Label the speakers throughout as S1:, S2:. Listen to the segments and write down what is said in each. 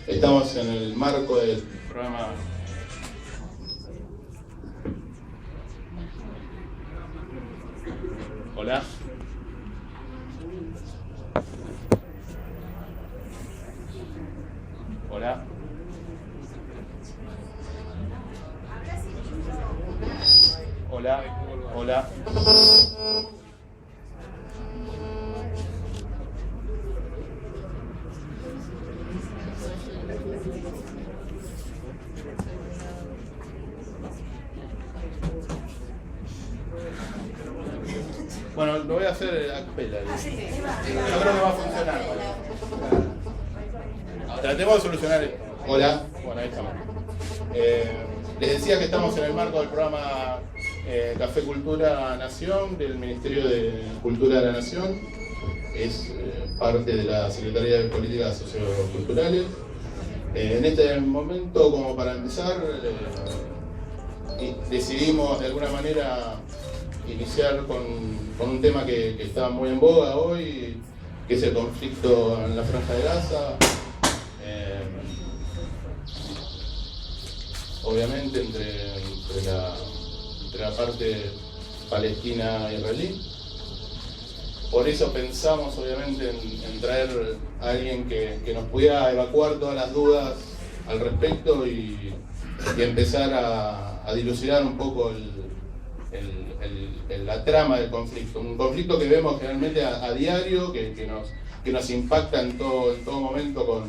S1: Estamos en el marco del programa Hola. Hola. Hola. Hola. Bueno, lo voy a hacer a capela. Yo creo que va a funcionar. Tratemos de solucionar esto. Hola. Bueno, ahí estamos. Les decía que estamos en el marco del programa Café Cultura Nación, del Ministerio de Cultura de la Nación. Es parte de la Secretaría de Políticas Socioculturales. En este momento, como para empezar, decidimos de alguna manera iniciar con un tema que está muy en boga hoy, que es el conflicto en la Franja de Gaza. Obviamente entre la parte palestina e israelí. Por eso pensamos obviamente en traer a alguien que nos pudiera evacuar todas las dudas al respecto y empezar a dilucidar un poco la trama del conflicto. Un conflicto que vemos generalmente a diario, que nos impacta en todo momento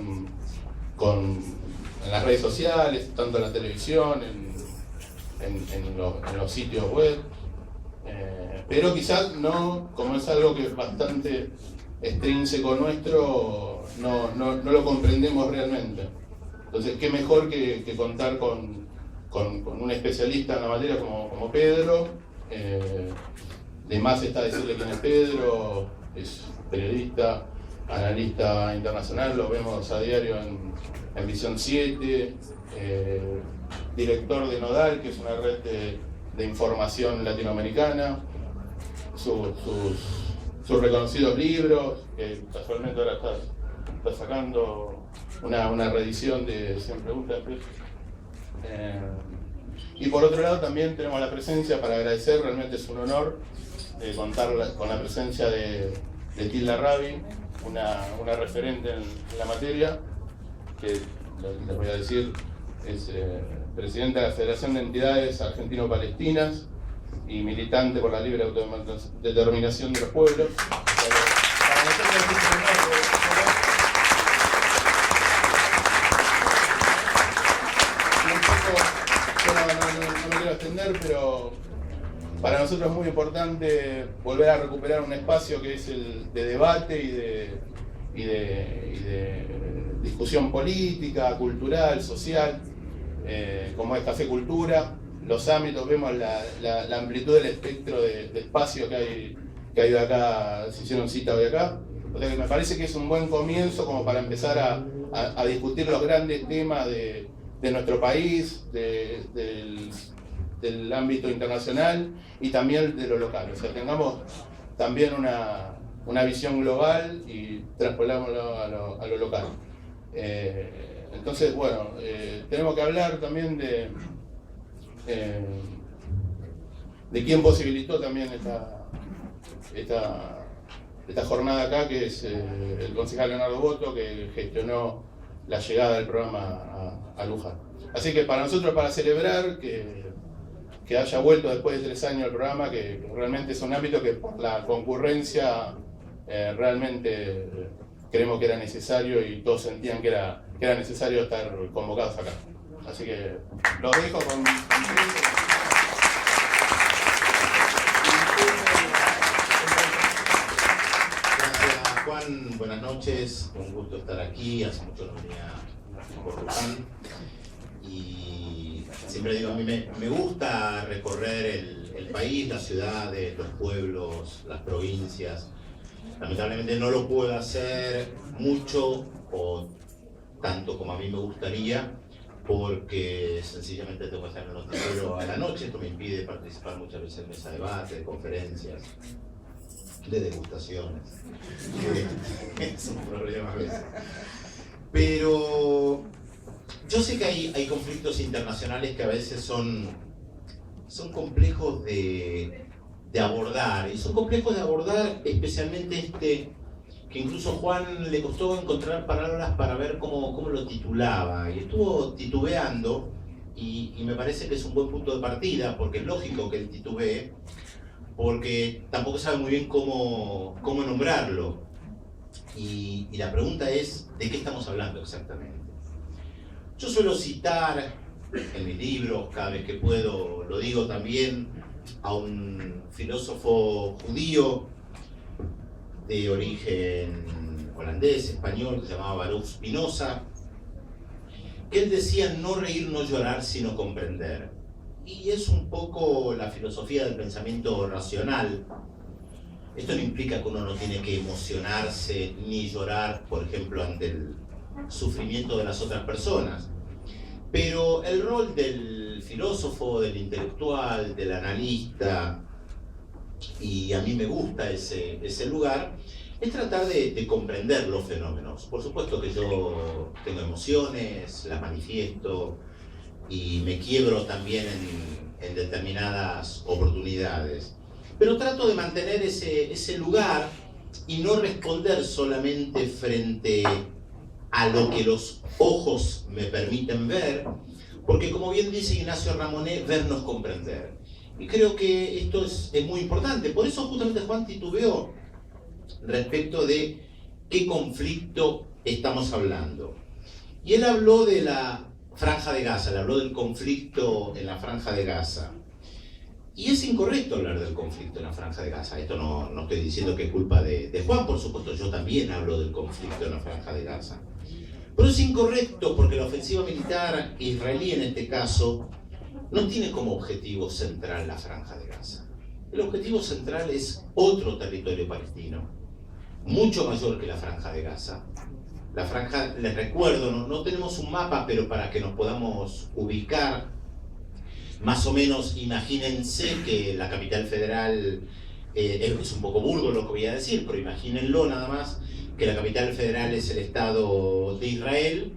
S1: en las redes sociales, tanto en la televisión, en los sitios web. Pero quizás no, como es algo que es bastante extrínseco nuestro, no lo comprendemos realmente. Entonces, qué mejor que contar con un especialista en la materia como Pedro. De más está decirle quién es Pedro, es periodista, analista internacional, lo vemos a diario en Visión 7, director de Nodal, que es una red de información latinoamericana, sus reconocidos libros, que casualmente ahora está sacando una reedición de 100 preguntas. Y por otro lado también tenemos la presencia, para agradecer, realmente es un honor contar con la presencia de Tilda Rabi, una referente en la materia, que les voy a decir, es presidenta de la Federación de Entidades Argentino-Palestinas y militante por la libre autodeterminación de los pueblos. Para nosotros es un honor, no me quiero extender, pero para nosotros es muy importante volver a recuperar un espacio que es el de debate y de discusión política, cultural, social, como es Café Cultura. Los ámbitos, vemos la amplitud del espectro de espacio que hay acá, se hicieron cita hoy acá. O sea que me parece que es un buen comienzo como para empezar a discutir los grandes temas de nuestro país, del ámbito internacional y también de lo local. O sea, tengamos también una visión global y traspolámoslo a lo local. Entonces, bueno, tenemos que hablar también de quién posibilitó también esta jornada acá, que es el concejal Leonardo Boto, que gestionó la llegada del programa a Luján. Así que para nosotros, para celebrar que haya vuelto después de 3 años el programa, que realmente es un ámbito que por la concurrencia realmente creemos que era necesario y todos sentían que era necesario estar convocados acá. Así que los dejo con
S2: Gracias, Juan. Buenas noches. Un gusto estar aquí. Hace mucho no venía por Luján. Y siempre digo, a mí me gusta recorrer el país, las ciudades, los pueblos, las provincias. Lamentablemente no lo puedo hacer mucho o tanto como a mí me gustaría, porque sencillamente tengo que hacer el noticiero a la noche. Esto me impide participar muchas veces en mesa de debate, de conferencias, de degustaciones. Es un problema a veces. Pero Yo sé que hay conflictos internacionales que a veces son complejos de abordar, y son complejos de abordar especialmente este, que incluso Juan le costó encontrar palabras para ver cómo lo titulaba, y estuvo titubeando, y me parece que es un buen punto de partida, porque es lógico que él titubee, porque tampoco sabe muy bien cómo nombrarlo. Y la pregunta es, ¿de qué estamos hablando exactamente? Yo suelo citar en mis libros, cada vez que puedo, lo digo también, a un filósofo judío de origen holandés, español, que se llamaba Baruch Spinoza, que él decía: no reír, no llorar, sino comprender. Y es un poco la filosofía del pensamiento racional. Esto no implica que uno no tiene que emocionarse ni llorar, por ejemplo, ante el sufrimiento de las otras personas. Pero el rol del filósofo, del intelectual, del analista, y a mí me gusta ese lugar, es tratar de comprender los fenómenos. Por supuesto que yo tengo emociones, las manifiesto, y me quiebro también en determinadas oportunidades. Pero trato de mantener ese lugar y no responder solamente frente a lo que los ojos me permiten ver, porque como bien dice Ignacio Ramonet, ver no es comprender. Y creo que esto es muy importante. Por eso justamente Juan titubeó respecto de qué conflicto estamos hablando. Y él habló de la Franja de Gaza, le habló del conflicto en la Franja de Gaza. Y es incorrecto hablar del conflicto en la Franja de Gaza. Esto no estoy diciendo que es culpa de Juan, por supuesto, yo también hablo del conflicto en la Franja de Gaza. Pero es incorrecto porque la ofensiva militar israelí, en este caso, no tiene como objetivo central la Franja de Gaza. El objetivo central es otro territorio palestino, mucho mayor que la Franja de Gaza. La franja, les recuerdo, no tenemos un mapa, pero para que nos podamos ubicar, más o menos imagínense que la capital federal, es un poco burdo lo que voy a decir, pero imagínenlo nada más, que la capital federal es el Estado de Israel,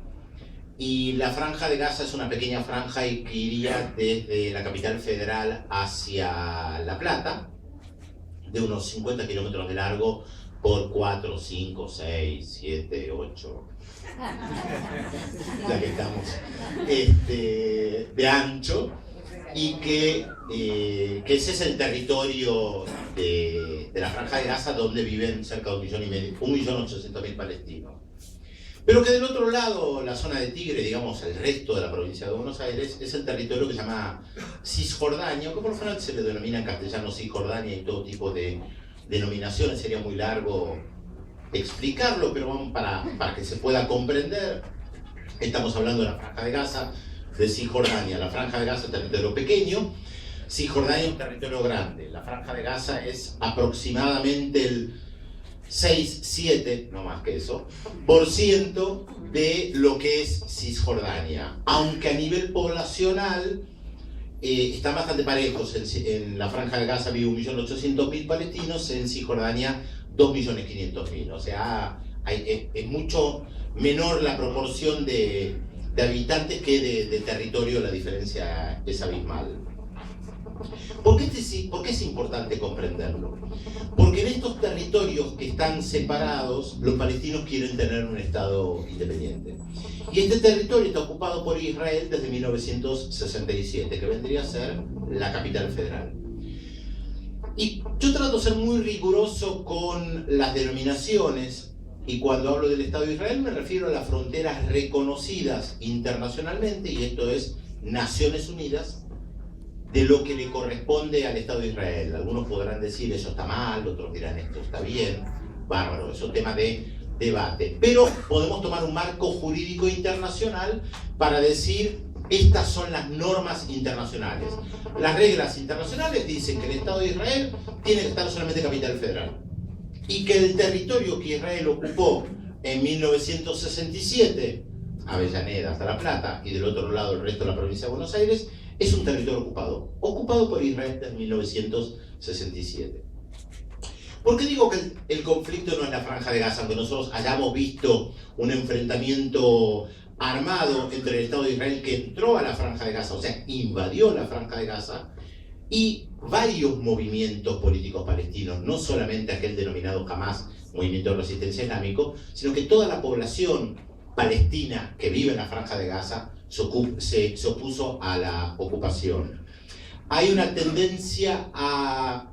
S2: y la Franja de Gaza es una pequeña franja que iría desde la capital federal hacia La Plata, de unos 50 kilómetros de largo por 4, 5, 6, 7, 8, ya que estamos, de ancho, y que ese es el territorio de la Franja de Gaza, donde viven cerca de 1.800.000 palestinos. Pero que del otro lado, la zona de Tigre, digamos, el resto de la provincia de Buenos Aires, es el territorio que se llama Cisjordania, que por lo general se le denomina en castellano Cisjordania, y todo tipo de denominaciones, sería muy largo explicarlo, pero vamos para que se pueda comprender. Estamos hablando de la Franja de Gaza, de Cisjordania. La Franja de Gaza es un territorio pequeño, Cisjordania es un territorio grande. La Franja de Gaza es aproximadamente el 6, 7, no más que eso, % de lo que es Cisjordania, aunque a nivel poblacional están bastante parejos. En la Franja de Gaza vive 1.800.000 palestinos, en Cisjordania 2.500.000, o sea, es mucho menor la proporción de habitantes que de territorio. La diferencia es abismal. ¿Por qué es importante comprenderlo? Porque en estos territorios que están separados, los palestinos quieren tener un Estado independiente. Y este territorio está ocupado por Israel desde 1967, que vendría a ser la capital federal. Y yo trato de ser muy riguroso con las denominaciones, y cuando hablo del Estado de Israel me refiero a las fronteras reconocidas internacionalmente, y esto es Naciones Unidas, de lo que le corresponde al Estado de Israel. Algunos podrán decir eso está mal, otros dirán esto está bien, bárbaro, eso es tema de debate. Pero podemos tomar un marco jurídico internacional para decir: estas son las normas internacionales. Las reglas internacionales dicen que el Estado de Israel tiene que estar solamente capital federal, y que el territorio que Israel ocupó en 1967, Avellaneda hasta La Plata, y del otro lado el resto de la provincia de Buenos Aires, es un territorio ocupado por Israel desde 1967. ¿Por qué digo que el conflicto no es la Franja de Gaza, aunque nosotros hayamos visto un enfrentamiento armado entre el Estado de Israel que entró a la Franja de Gaza, o sea, invadió la Franja de Gaza, y varios movimientos políticos palestinos, no solamente aquel denominado Hamas, Movimiento de Resistencia Islámico, sino que toda la población palestina que vive en la Franja de Gaza se opuso a la ocupación. Hay una tendencia a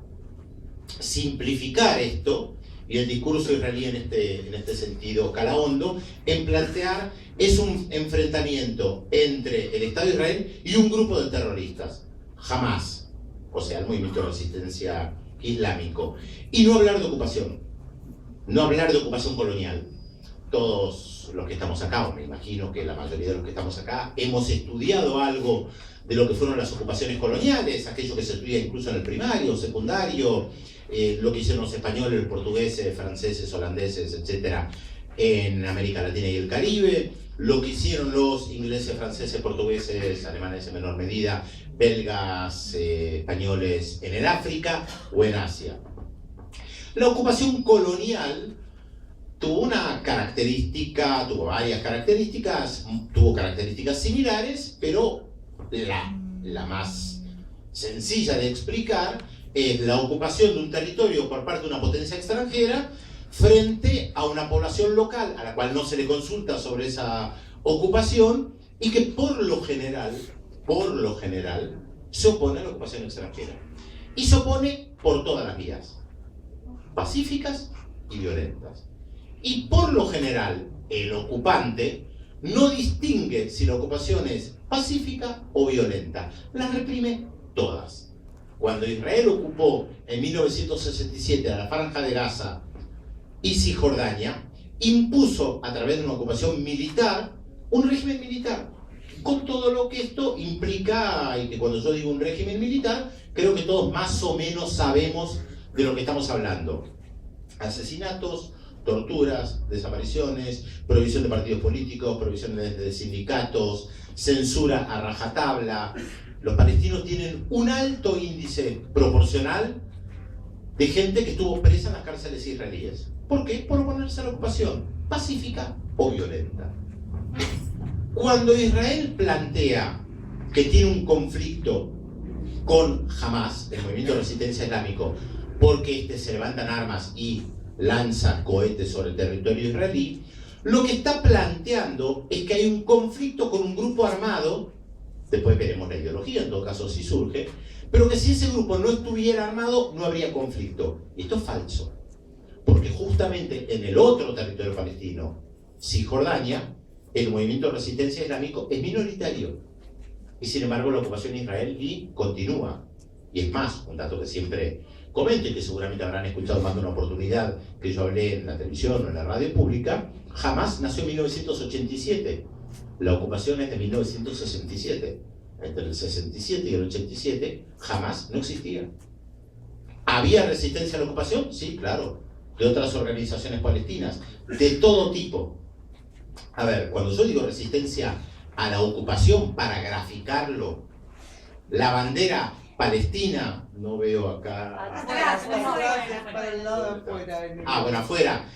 S2: simplificar esto, y el discurso israelí en este sentido cala hondo, en plantear es un enfrentamiento entre el Estado de Israel y un grupo de terroristas, Hamas, o sea, el Movimiento de Resistencia Islámico, y no hablar de ocupación, no hablar de ocupación colonial. Todos los que estamos acá, o me imagino que la mayoría de los que estamos acá, hemos estudiado algo de lo que fueron las ocupaciones coloniales, aquello que se estudia incluso en el primario, secundario, lo que hicieron los españoles, los portugueses, franceses, holandeses, etc., en América Latina y el Caribe, lo que hicieron los ingleses, franceses, portugueses, alemanes en menor medida, belgas, españoles en el África o en Asia. La ocupación colonial tuvo varias características, tuvo características similares, pero la más sencilla de explicar es la ocupación de un territorio por parte de una potencia extranjera frente a una población local a la cual no se le consulta sobre esa ocupación y que por lo general, se opone a la ocupación extranjera. Y se opone por todas las vías, pacíficas y violentas. Y por lo general, el ocupante no distingue si la ocupación es pacífica o violenta, las reprime todas. Cuando Israel ocupó en 1967 a la Franja de Gaza y Cisjordania, impuso a través de una ocupación militar un régimen militar, con todo lo que esto implica, y que cuando yo digo un régimen militar, creo que todos más o menos sabemos de lo que estamos hablando. Asesinatos, torturas, desapariciones, prohibición de partidos políticos, prohibición de sindicatos, censura a rajatabla. Los palestinos tienen un alto índice proporcional de gente que estuvo presa en las cárceles israelíes. ¿Por qué? Por oponerse a la ocupación, pacífica o violenta. Cuando Israel plantea que tiene un conflicto con Hamas, el Movimiento de Resistencia Islámico, porque se levantan armas y lanza cohetes sobre el territorio israelí, lo que está planteando es que hay un conflicto con un grupo armado, después veremos la ideología, en todo caso si surge, pero que si ese grupo no estuviera armado no habría conflicto. Y esto es falso, porque justamente en el otro territorio palestino, Cisjordania, el Movimiento de Resistencia Islámico es minoritario, y sin embargo la ocupación israelí continúa. Y es más, un dato que siempre comento y que seguramente habrán escuchado más de una oportunidad que yo hablé en la televisión o en la radio pública, Hamas nació en 1987, la ocupación es de 1967. Entre el 67 y el 87, Hamas no existía. ¿Había resistencia a la ocupación? Sí, claro, de otras organizaciones palestinas, de todo tipo. A ver, cuando yo digo resistencia a la ocupación, para graficarlo, la bandera palestina, no veo acá.
S3: Atrás,
S4: para el lado afuera.
S2: Bueno, afuera,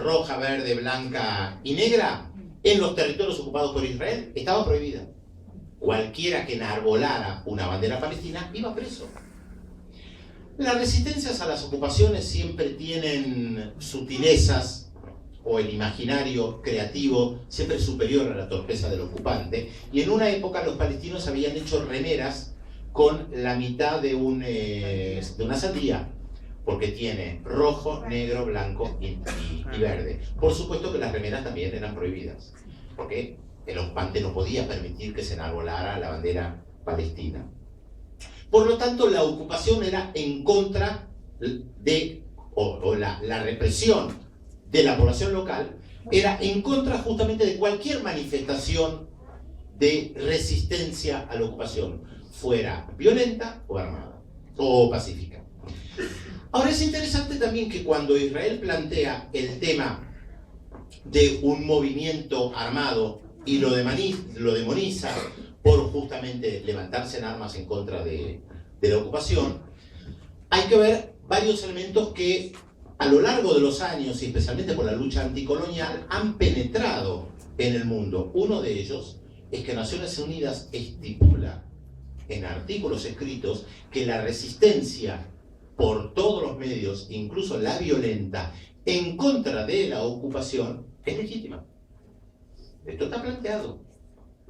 S2: roja, verde, blanca y negra, en los territorios ocupados por Israel, estaba prohibida. Cualquiera que enarbolara una bandera palestina iba preso. Las resistencias a las ocupaciones siempre tienen sutilezas, o el imaginario creativo siempre superior a la torpeza del ocupante, y en una época los palestinos habían hecho remeras con la mitad de una sandía, porque tiene rojo, negro, blanco y verde. Por supuesto que las remeras también eran prohibidas, porque el ocupante no podía permitir que se enarbolara la bandera palestina. Por lo tanto, la ocupación era en contra de, la represión de la población local era en contra justamente de cualquier manifestación de resistencia a la ocupación, fuera violenta o armada, o pacífica. Ahora es interesante también que cuando Israel plantea el tema de un movimiento armado y lo demoniza por justamente levantarse en armas en contra de la ocupación, hay que ver varios elementos que a lo largo de los años, y especialmente por la lucha anticolonial, han penetrado en el mundo. Uno de ellos es que Naciones Unidas estipula en artículos escritos que la resistencia por todos los medios, incluso la violenta, en contra de la ocupación, es legítima. Esto está planteado.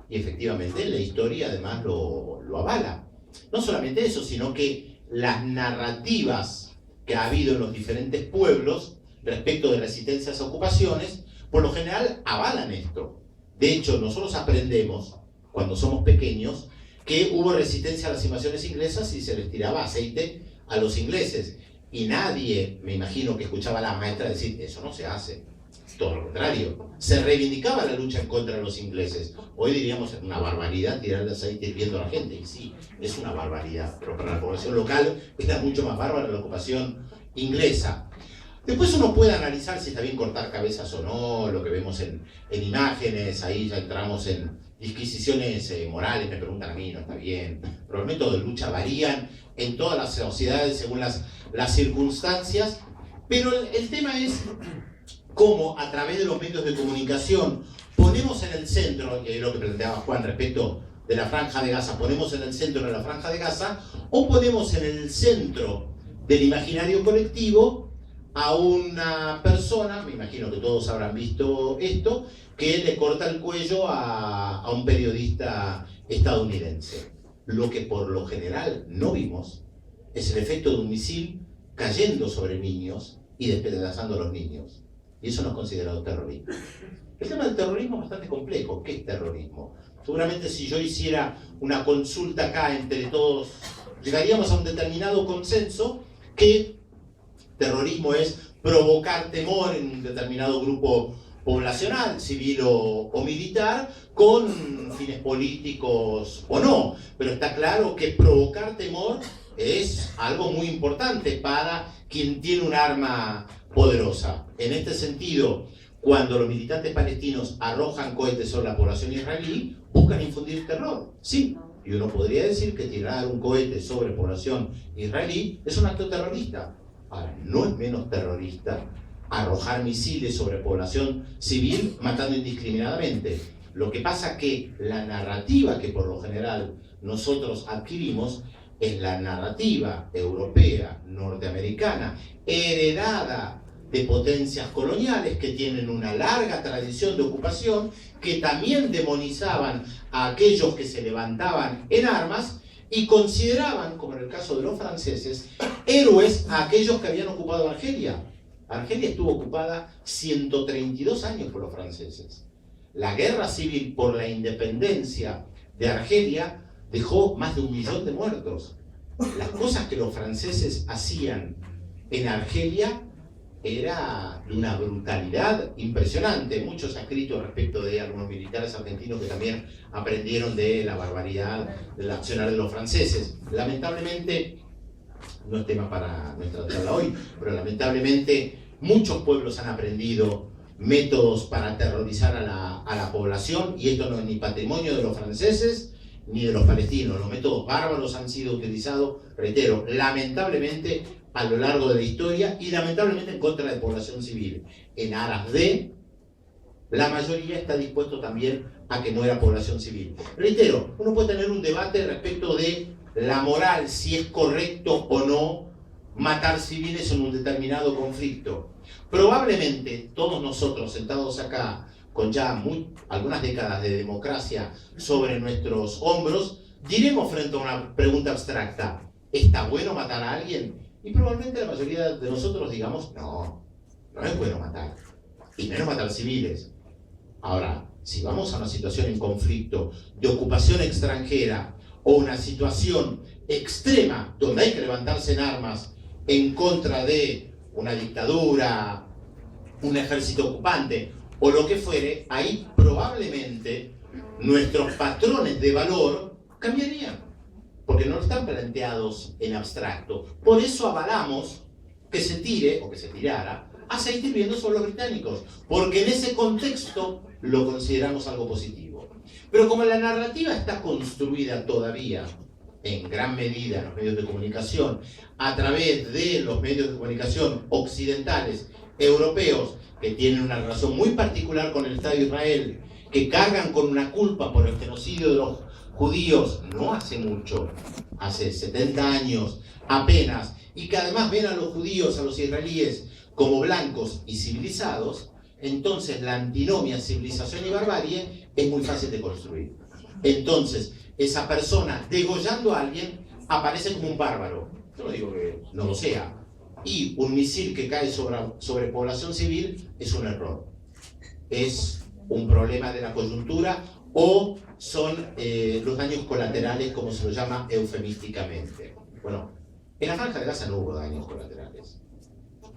S2: Y efectivamente la historia además lo avala. No solamente eso, sino que las narrativas que ha habido en los diferentes pueblos respecto de resistencias a ocupaciones, por lo general avalan esto. De hecho, nosotros aprendemos, cuando somos pequeños, que hubo resistencia a las invasiones inglesas y se les tiraba aceite a los ingleses. Y nadie, me imagino, que escuchaba a la maestra decir, eso no se hace. Todo lo contrario, se reivindicaba la lucha en contra de los ingleses. Hoy diríamos, es una barbaridad tirarle aceite hirviendo a la gente. Y sí, es una barbaridad, pero para la población local era mucho más bárbara la ocupación inglesa. Después uno puede analizar si está bien cortar cabezas o no, lo que vemos en imágenes, ahí ya entramos en disquisiciones morales, me preguntan a mí, no está bien. Pero los métodos de lucha varían en todas las sociedades según las circunstancias, pero el tema es cómo a través de los medios de comunicación ponemos en el centro, y ahí lo que planteaba Juan respecto de la Franja de Gaza, ponemos en el centro de la Franja de Gaza, o ponemos en el centro del imaginario colectivo a una persona, me imagino que todos habrán visto esto, que le corta el cuello a un periodista estadounidense. Lo que por lo general no vimos es el efecto de un misil cayendo sobre niños y despedazando a los niños. Y eso no es considerado terrorismo. El tema del terrorismo es bastante complejo. ¿Qué es terrorismo? Seguramente si yo hiciera una consulta acá entre todos, llegaríamos a un determinado consenso que terrorismo es provocar temor en un determinado grupo poblacional, civil o militar, con fines políticos o no. Pero está claro que provocar temor es algo muy importante para quien tiene un arma poderosa. En este sentido, cuando los militantes palestinos arrojan cohetes sobre la población israelí, buscan infundir terror. Sí, y uno podría decir que tirar un cohete sobre población israelí es un acto terrorista. Ahora, no es menos terrorista arrojar misiles sobre población civil matando indiscriminadamente. Lo que pasa es que la narrativa que por lo general nosotros adquirimos es la narrativa europea, norteamericana, heredada de potencias coloniales que tienen una larga tradición de ocupación, que también demonizaban a aquellos que se levantaban en armas y consideraban, como en el caso de los franceses, héroes a aquellos que habían ocupado Argelia. Argelia estuvo ocupada 132 años por los franceses. La guerra civil por la independencia de Argelia dejó más de 1 millón de muertos. Las cosas que los franceses hacían en Argelia era de una brutalidad impresionante. Muchos han escrito respecto de algunos militares argentinos que también aprendieron de la barbaridad del accionar de los franceses. Lamentablemente, no es tema para nuestra charla hoy, pero lamentablemente muchos pueblos han aprendido métodos para aterrorizar a la población, y esto no es ni patrimonio de los franceses ni de los palestinos. Los métodos bárbaros han sido utilizados, reitero, lamentablemente a lo largo de la historia, y lamentablemente en contra de población civil. En aras de, la mayoría está dispuesto también a que muera población civil. Reitero, uno puede tener un debate respecto de la moral, si es correcto o no matar civiles en un determinado conflicto. Probablemente todos nosotros sentados acá, con ya algunas décadas de democracia sobre nuestros hombros, diremos frente a una pregunta abstracta: ¿está bueno matar a alguien? Y probablemente la mayoría de nosotros digamos, no es bueno matar, y menos matar civiles. Ahora, si vamos a una situación en conflicto, de ocupación extranjera, o una situación extrema donde hay que levantarse en armas en contra de una dictadura, un ejército ocupante o lo que fuere, ahí probablemente nuestros patrones de valor cambiarían, porque no están planteados en abstracto. Por eso avalamos que se tire, o que se tirara, aceite hirviendo sobre los británicos, porque en ese contexto lo consideramos algo positivo. Pero como la narrativa está construida todavía en gran medida en los medios de comunicación, a través de los medios de comunicación occidentales, europeos, que tienen una relación muy particular con el Estado de Israel, que cargan con una culpa por el genocidio de los judíos no hace mucho, hace 70 años apenas, y que además ven a los judíos, a los israelíes, como blancos y civilizados, entonces la antinomia civilización y barbarie es muy fácil de construir. Entonces, esa persona degollando a alguien aparece como un bárbaro. Yo no digo que no lo sea. Y un misil que cae sobre población civil es un error. Es un problema de la coyuntura o son los daños colaterales, como se lo llama eufemísticamente. Bueno, en la Franja de Gaza no hubo daños colaterales.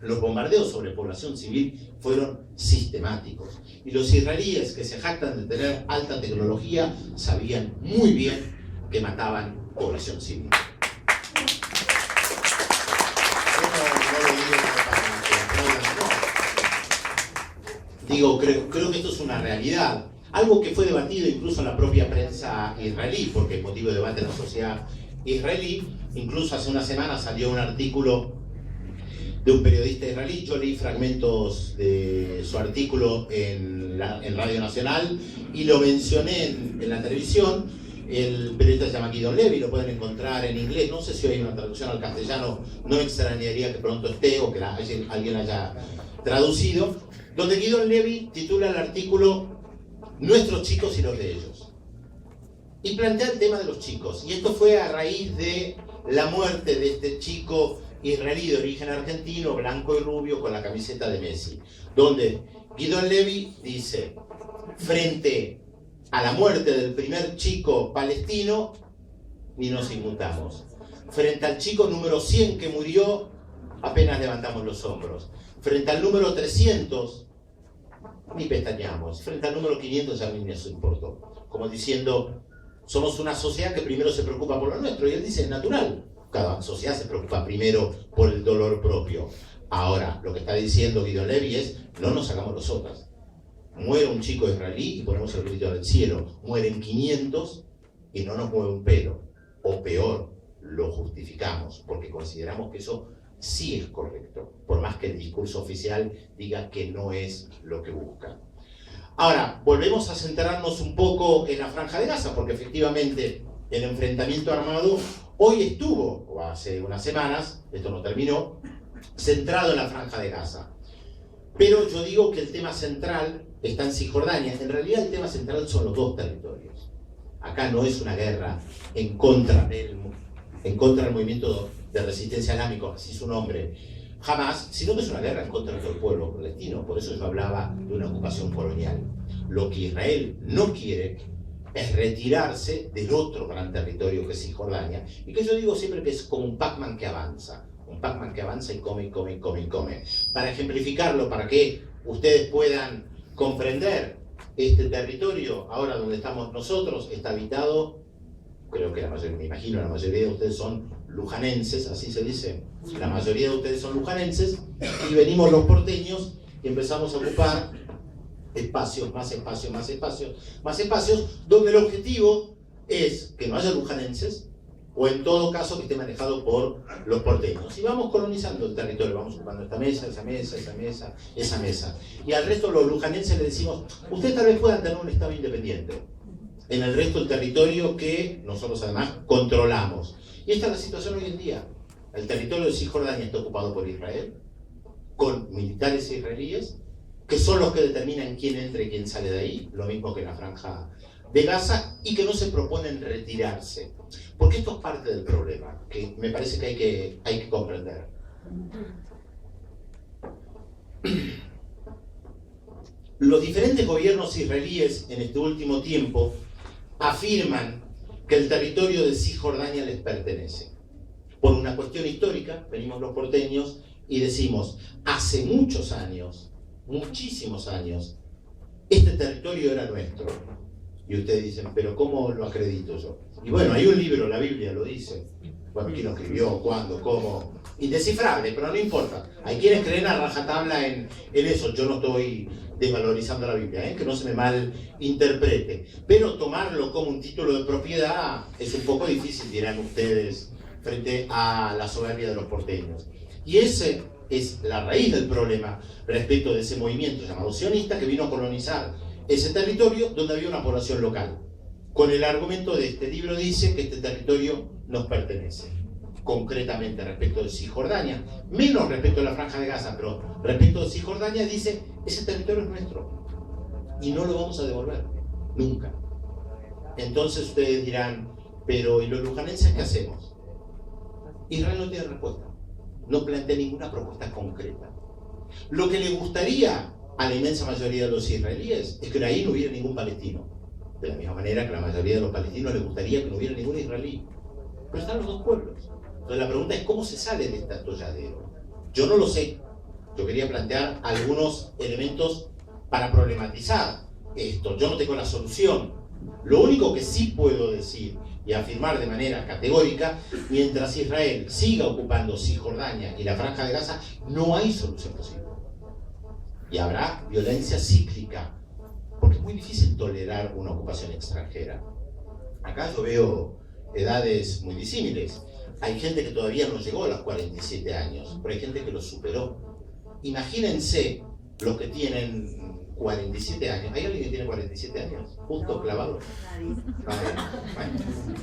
S2: Los bombardeos sobre población civil fueron sistemáticos. Y los israelíes, que se jactan de tener alta tecnología, sabían muy bien que mataban población civil. Digo, creo que esto es una realidad. Algo que fue debatido incluso en la propia prensa israelí, porque es motivo de debate en la sociedad israelí. Incluso hace una semana salió un artículo de un periodista israelí. Yo leí fragmentos de su artículo en Radio Nacional y lo mencioné en la televisión. El periodista se llama Guidon Levy, lo pueden encontrar en inglés. No sé si hay una traducción al castellano, no extrañaría que pronto esté o que alguien haya traducido, donde Guidon Levy titula el artículo Nuestros chicos y los de ellos. Y plantea el tema de los chicos. Y esto fue a raíz de la muerte de este chico israelí de origen argentino, blanco y rubio, con la camiseta de Messi. Donde Guidon Levy dice, frente a la muerte del primer chico palestino, ni nos inmutamos. Frente al chico número 100 que murió, apenas levantamos los hombros. Frente al número 300, ni pestañeamos. Frente al número 500 ya ni nos importó. Como diciendo, somos una sociedad que primero se preocupa por lo nuestro. Y él dice, es natural. Cada sociedad se preocupa primero por el dolor propio. Ahora, lo que está diciendo Guidon Levy es, no nos hagamos los otras. Muere un chico israelí y ponemos el grito del cielo. Mueren 500 y no nos mueve un pelo. O peor, lo justificamos porque consideramos que eso sí es correcto, por más que el discurso oficial diga que no es lo que busca. Ahora, volvemos a centrarnos un poco en la Franja de Gaza, porque efectivamente el enfrentamiento armado hoy estuvo, o hace unas semanas, esto no terminó, centrado en la Franja de Gaza. Pero yo digo que el tema central está en Cisjordania. En realidad el tema central son los dos territorios. Acá no es una guerra en contra del movimiento de resistencia islámico, así su nombre, jamás, sino que es una guerra en contra del pueblo palestino. Por eso yo hablaba de una ocupación colonial. Lo que Israel no quiere es retirarse del otro gran territorio que es Cisjordania, y que yo digo siempre que es como un Pac-Man que avanza. Un Pac-Man que avanza y come, y come, y come, y come. Para ejemplificarlo, para que ustedes puedan comprender, este territorio, ahora donde estamos nosotros, está habitado, creo que la mayoría, me imagino la mayoría de ustedes son lujanenses, así se dice, la mayoría de ustedes son lujanenses, y venimos los porteños y empezamos a ocupar espacios, más espacios, más espacios, más espacios, donde el objetivo es que no haya lujanenses, o en todo caso que esté manejado por los porteños. Y vamos colonizando el territorio, vamos ocupando esta mesa, esa mesa, esa mesa, esa mesa. Y al resto de los lujanenses le decimos, ustedes tal vez puedan tener un Estado independiente en el resto del territorio que nosotros además controlamos. Y esta es la situación hoy en día. El territorio de Cisjordania está ocupado por Israel, con militares israelíes, que son los que determinan quién entra y quién sale de ahí, lo mismo que en la Franja de Gaza, y que no se proponen retirarse. Porque esto es parte del problema, que me parece que hay que comprender. Los diferentes gobiernos israelíes en este último tiempo afirman que el territorio de Cisjordania les pertenece. Por una cuestión histórica, venimos los porteños y decimos, hace muchos años, muchísimos años, este territorio era nuestro. Y ustedes dicen, pero ¿cómo lo acredito yo? Y bueno, hay un libro, la Biblia lo dice. Bueno, ¿quién lo escribió? ¿Cuándo? ¿Cómo? Indescifrable, pero no importa. Hay quienes creen a rajatabla en eso. Yo no estoy desvalorizando la Biblia, que no se me malinterprete. Pero tomarlo como un título de propiedad es un poco difícil, dirán ustedes, frente a la soberbia de los porteños. Y ese es la raíz del problema respecto de ese movimiento llamado sionista que vino a colonizar ese territorio donde había una población local. Con el argumento de este libro dice que este territorio nos pertenece. Concretamente respecto de Cisjordania, menos respecto a la Franja de Gaza, pero respecto de Cisjordania dice, ese territorio es nuestro y no lo vamos a devolver, nunca. Entonces ustedes dirán, pero ¿y los lujanenses qué hacemos? Israel no tiene respuesta, no plantea ninguna propuesta concreta. Lo que le gustaría a la inmensa mayoría de los israelíes es que ahí no hubiera ningún palestino, de la misma manera que a la mayoría de los palestinos les gustaría que no hubiera ningún israelí. Pero están los dos pueblos. Entonces la pregunta es ¿cómo se sale de este atolladero? Yo no lo sé. Yo quería plantear algunos elementos para problematizar esto. Yo no tengo la solución. Lo único que sí puedo decir y afirmar de manera categórica, mientras Israel siga ocupando Cisjordania y la Franja de Gaza, no hay solución posible. Y habrá violencia cíclica, porque es muy difícil tolerar una ocupación extranjera. Acá yo veo edades muy disímiles. Hay gente que todavía no llegó a los 47 años, pero hay gente que los superó. Imagínense los que tienen 47 años. ¿Hay alguien que tiene 47 años? Justo clavado. Bueno,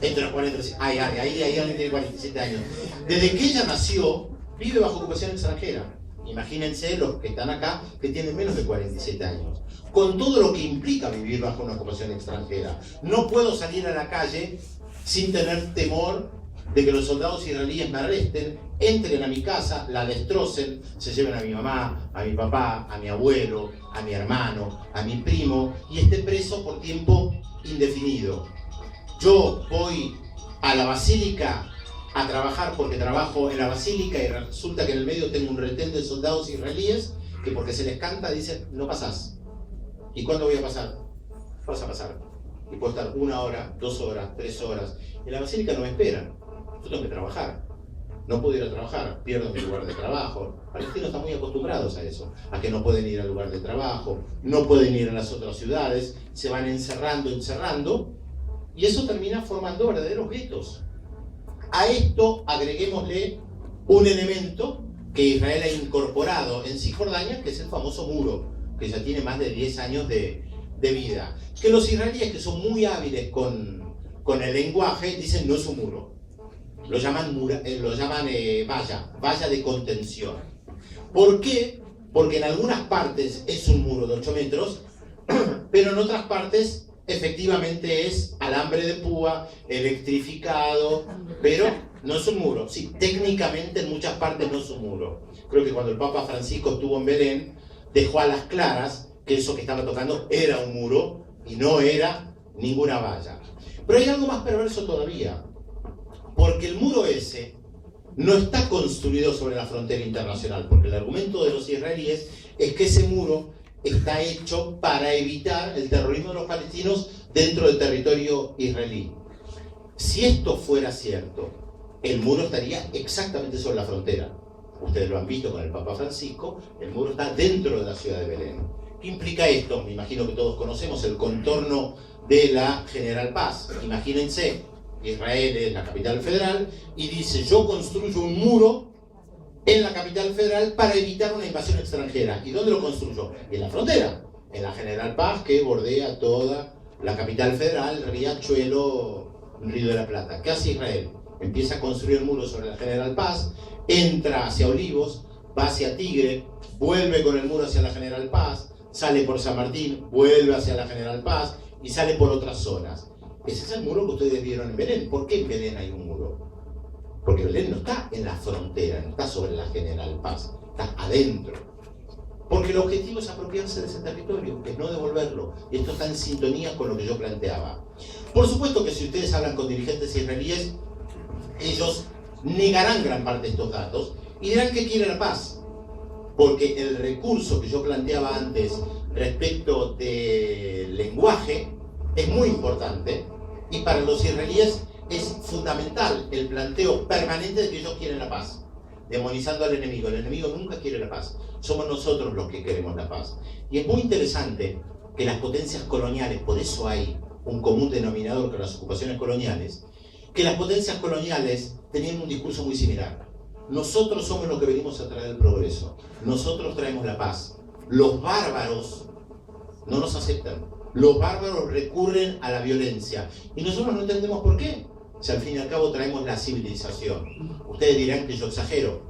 S2: entre los 47. Hay alguien que tiene 47 años. Desde que ella nació, vive bajo ocupación extranjera. Imagínense los que están acá que tienen menos de 47 años. Con todo lo que implica vivir bajo una ocupación extranjera. No puedo salir a la calle sin tener temor de que los soldados israelíes me arresten, entren a mi casa, la destrocen, se lleven a mi mamá, a mi papá, a mi abuelo, a mi hermano, a mi primo, y esté preso por tiempo indefinido. Yo voy a la basílica a trabajar porque trabajo en la basílica y resulta que en el medio tengo un retén de soldados israelíes que porque se les canta dicen, no pasás. ¿Y cuándo voy a pasar? Vas a pasar. Y puedo estar 1 hora, 2 horas, 3 horas. En la basílica no me esperan. Yo tengo que trabajar. No puedo ir a trabajar, pierdo mi lugar de trabajo. Los palestinos están muy acostumbrados a eso, a que no pueden ir al lugar de trabajo, no pueden ir a las otras ciudades, se van encerrando, y eso termina formando verdaderos guetos. A esto agreguémosle un elemento que Israel ha incorporado en Cisjordania, que es el famoso muro, que ya tiene más de 10 años de vida. Que los israelíes, que son muy hábiles con el lenguaje, dicen no es un muro. Lo llaman valla de contención. ¿Por qué? Porque en algunas partes es un muro de 8 metros, pero en otras partes efectivamente es alambre de púa, electrificado, pero no es un muro. Sí, técnicamente en muchas partes no es un muro. Creo que cuando el Papa Francisco estuvo en Belén, dejó a las claras que eso que estaba tocando era un muro y no era ninguna valla. Pero hay algo más perverso todavía, porque el muro ese no está construido sobre la frontera internacional, porque el argumento de los israelíes es que ese muro está hecho para evitar el terrorismo de los palestinos dentro del territorio israelí. Si esto fuera cierto, el muro estaría exactamente sobre la frontera. Ustedes lo han visto con el Papa Francisco, el muro está dentro de la ciudad de Belén. ¿Qué implica esto? Me imagino que todos conocemos el contorno de la General Paz. Imagínense, Israel es la capital federal y dice, yo construyo un muro en la capital federal para evitar una invasión extranjera. ¿Y dónde lo construyo? En la frontera, en la General Paz, que bordea toda la capital federal, Riachuelo, Río de la Plata. ¿Qué hace Israel? Empieza a construir el muro sobre la General Paz, entra hacia Olivos, va hacia Tigre, vuelve con el muro hacia la General Paz, sale por San Martín, vuelve hacia la General Paz y sale por otras zonas. Ese es el muro que ustedes vieron en Belén. ¿Por qué en Belén hay un muro? Porque Belén no está en la frontera, no está sobre la General Paz, está adentro. Porque el objetivo es apropiarse de ese territorio, es no devolverlo. Y esto está en sintonía con lo que yo planteaba. Por supuesto que si ustedes hablan con dirigentes israelíes, ellos negarán gran parte de estos datos y dirán que quiere la paz. Porque el recurso que yo planteaba antes respecto del lenguaje es muy importante y para los israelíes es fundamental el planteo permanente de que ellos quieren la paz. demonizando al enemigo. El enemigo nunca quiere la paz. Somos nosotros los que queremos la paz. Y es muy interesante que las potencias coloniales, por eso hay un común denominador con las ocupaciones coloniales, que las potencias coloniales tenían un discurso muy similar. Nosotros somos los que venimos a traer el progreso. Nosotros traemos la paz. Los bárbaros no nos aceptan. Los bárbaros recurren a la violencia. Y nosotros no entendemos por qué. Si al fin y al cabo traemos la civilización. Ustedes dirán que yo exagero.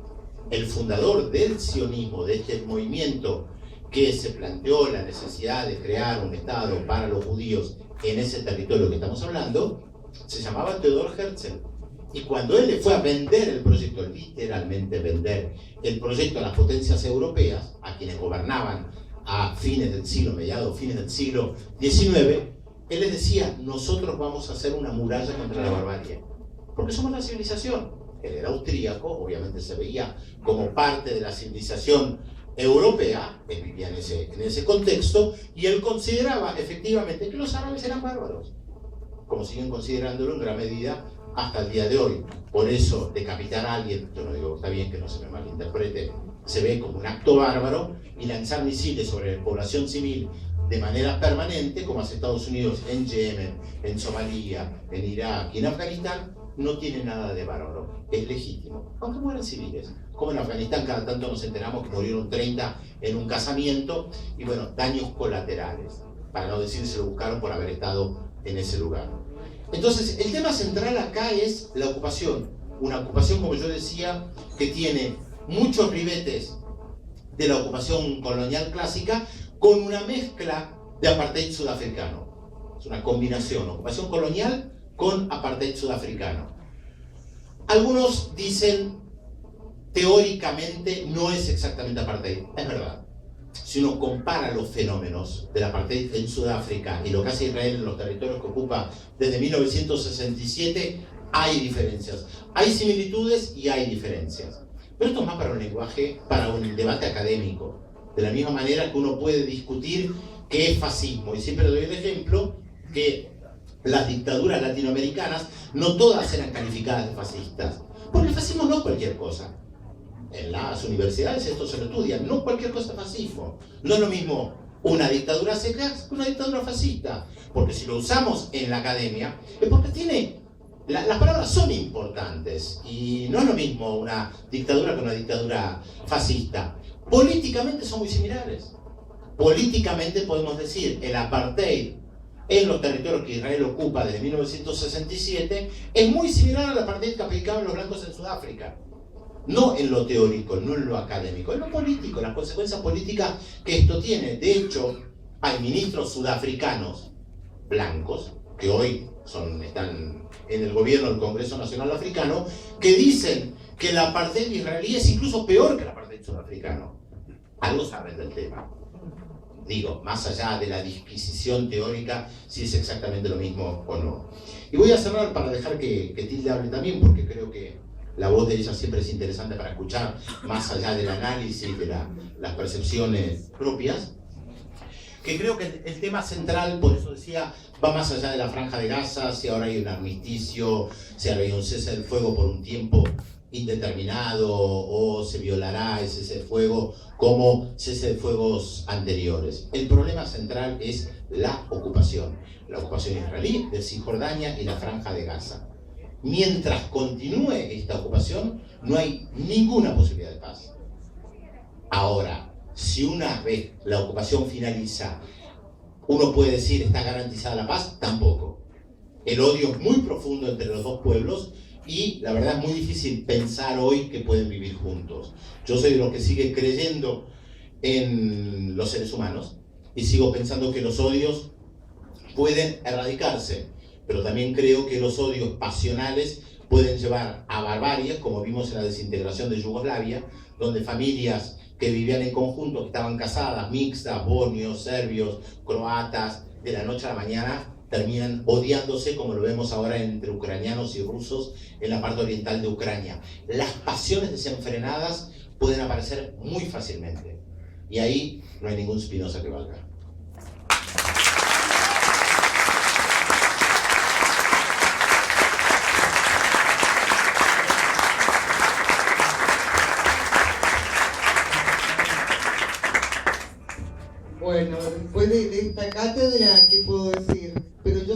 S2: El fundador del sionismo, de este movimiento que se planteó la necesidad de crear un Estado para los judíos en ese territorio que estamos hablando, se llamaba Theodor Herzl. Y cuando él le fue a vender el proyecto, literalmente vender el proyecto a las potencias europeas, a quienes gobernaban a fines del siglo, mediados, fines del siglo XIX, él les decía, nosotros vamos a hacer una muralla contra la barbarie, porque somos la civilización. Él era austríaco, obviamente se veía como parte de la civilización europea, él vivía en ese contexto, y él consideraba efectivamente que los árabes eran bárbaros, como siguen considerándolo en gran medida hasta el día de hoy. Por eso, decapitar a alguien, yo no digo, está bien que no se me malinterprete, se ve como un acto bárbaro, y lanzar misiles sobre la población civil de manera permanente, como hace Estados Unidos en Yemen, en Somalia, en Irak y en Afganistán, no tiene nada de bárbaro, es legítimo, aunque mueran civiles. Como en Afganistán cada tanto nos enteramos que murieron 30 en un casamiento, y bueno, daños colaterales, para no decir se lo buscaron por haber estado en ese lugar. Entonces, el tema central acá es la ocupación. Una ocupación, como yo decía, que tiene muchos ribetes de la ocupación colonial clásica con una mezcla de apartheid sudafricano. Es una combinación, ocupación colonial con apartheid sudafricano. Algunos dicen, teóricamente no es exactamente apartheid. Es verdad. Si uno compara los fenómenos del apartheid en Sudáfrica y lo que hace Israel en los territorios que ocupa desde 1967, hay diferencias. Hay similitudes y hay diferencias. Pero esto es más para un lenguaje, para un debate académico. De la misma manera que uno puede discutir qué es fascismo. Y siempre doy el ejemplo que las dictaduras latinoamericanas no todas eran calificadas de fascistas. Porque el fascismo no es cualquier cosa. En las universidades esto se lo estudia, no cualquier cosa es fascismo. No es lo mismo una dictadura seca que una dictadura fascista. Porque si lo usamos en la academia, es porque tiene... Las palabras son importantes y no es lo mismo una dictadura que una dictadura fascista. Políticamente son muy similares. Políticamente podemos decir el apartheid en los territorios que Israel ocupa desde 1967 es muy similar al apartheid que aplicaban los blancos en Sudáfrica. No en lo teórico, no en lo académico, en lo político, las consecuencias políticas que esto tiene. De hecho, hay ministros sudafricanos blancos que hoy están en el gobierno del Congreso Nacional Africano, que dicen que el apartheid israelí es incluso peor que el apartheid sudafricano. Algo saben del tema. Digo, más allá de la disquisición teórica, si es exactamente lo mismo o no. Y voy a cerrar para dejar que Tilde hable también, porque creo que la voz de ella siempre es interesante para escuchar, más allá del análisis, de las percepciones propias. Que creo que el tema central, por eso decía, va más allá de la Franja de Gaza, si ahora hay un armisticio, si ahora hay un cese del fuego por un tiempo indeterminado, o se violará ese cese de fuego como cese de fuegos anteriores. El problema central es la ocupación israelí de Cisjordania y la Franja de Gaza. Mientras continúe esta ocupación, no hay ninguna posibilidad de paz. Ahora, si una vez la ocupación finaliza, uno puede decir está garantizada la paz, tampoco. El odio es muy profundo entre los dos pueblos y la verdad es muy difícil pensar hoy que pueden vivir juntos. Yo soy de los que sigue creyendo en los seres humanos y sigo pensando que los odios pueden erradicarse, pero también creo que los odios pasionales pueden llevar a barbaries, como vimos en la desintegración de Yugoslavia, donde familias que vivían en conjunto, que estaban casadas, mixtas, bosnios, serbios, croatas, de la noche a la mañana terminan odiándose, como lo vemos ahora entre ucranianos y rusos en la parte oriental de Ucrania. Las pasiones desenfrenadas pueden aparecer muy fácilmente, y ahí no hay ningún Spinoza que valga.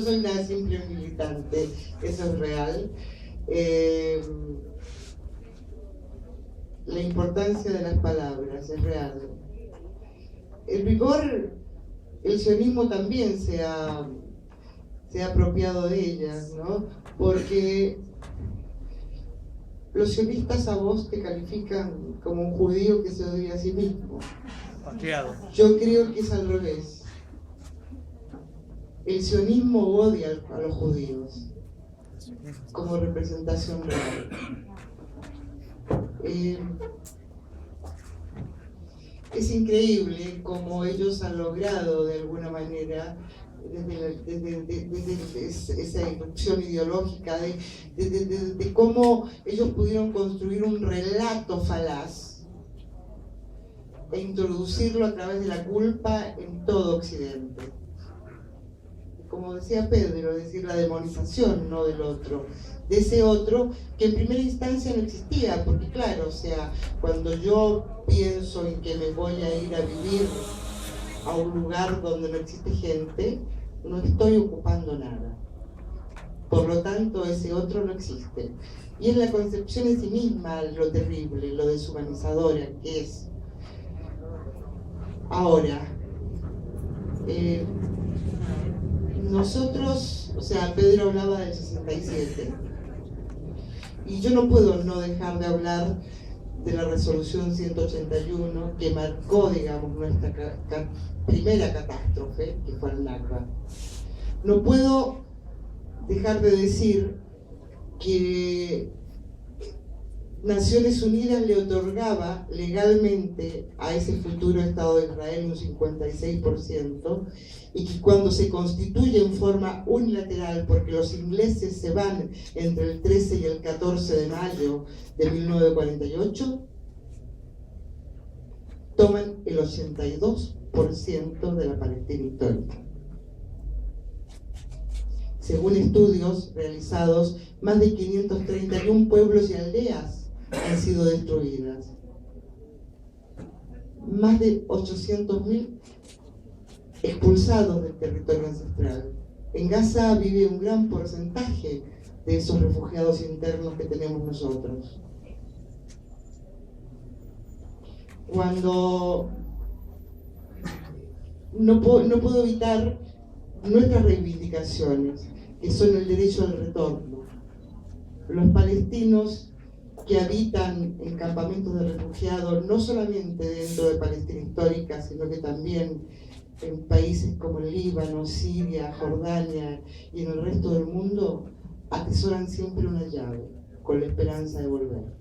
S4: soy una simple militante, eso es real. La importancia de las palabras es real. El rigor, el sionismo también se ha apropiado de ellas, ¿no? Porque los sionistas a vos te califican como un judío que se odia a sí mismo.
S3: Patriado.
S4: Yo creo que es al revés. El sionismo odia a los judíos como representación real. Es increíble cómo ellos han logrado de alguna manera, desde esa irrupción ideológica, de cómo ellos pudieron construir un relato falaz e introducirlo a través de la culpa en todo Occidente. Como decía Pedro, es decir, la demonización, no del otro, de ese otro que en primera instancia no existía, porque claro, o sea, cuando yo pienso en que me voy a ir a vivir a un lugar donde no existe gente, no estoy ocupando nada. Por lo tanto, ese otro no existe. Y es la concepción en sí misma lo terrible, lo deshumanizadora que es. Ahora, nosotros, o sea, Pedro hablaba del 67, y yo no puedo no dejar de hablar de la resolución 181 que marcó, digamos, nuestra primera catástrofe, que fue el Nakba. No puedo dejar de decir que Naciones Unidas le otorgaba legalmente a ese futuro Estado de Israel un 56%, y que cuando se constituye en forma unilateral, porque los ingleses se van entre el 13 y el 14 de mayo de 1948, toman el 82% de la Palestina histórica. Según estudios realizados, más de 531 pueblos y aldeas han sido destruidas. Más de 800.000 expulsados del territorio ancestral. En Gaza vive un gran porcentaje de esos refugiados internos que tenemos nosotros. Cuando no puedo evitar nuestras reivindicaciones, que son el derecho al retorno. Los palestinos que habitan en campamentos de refugiados, no solamente dentro de Palestina histórica, sino que también en países como el Líbano, Siria, Jordania y en el resto del mundo, atesoran siempre una llave, con la esperanza de volver.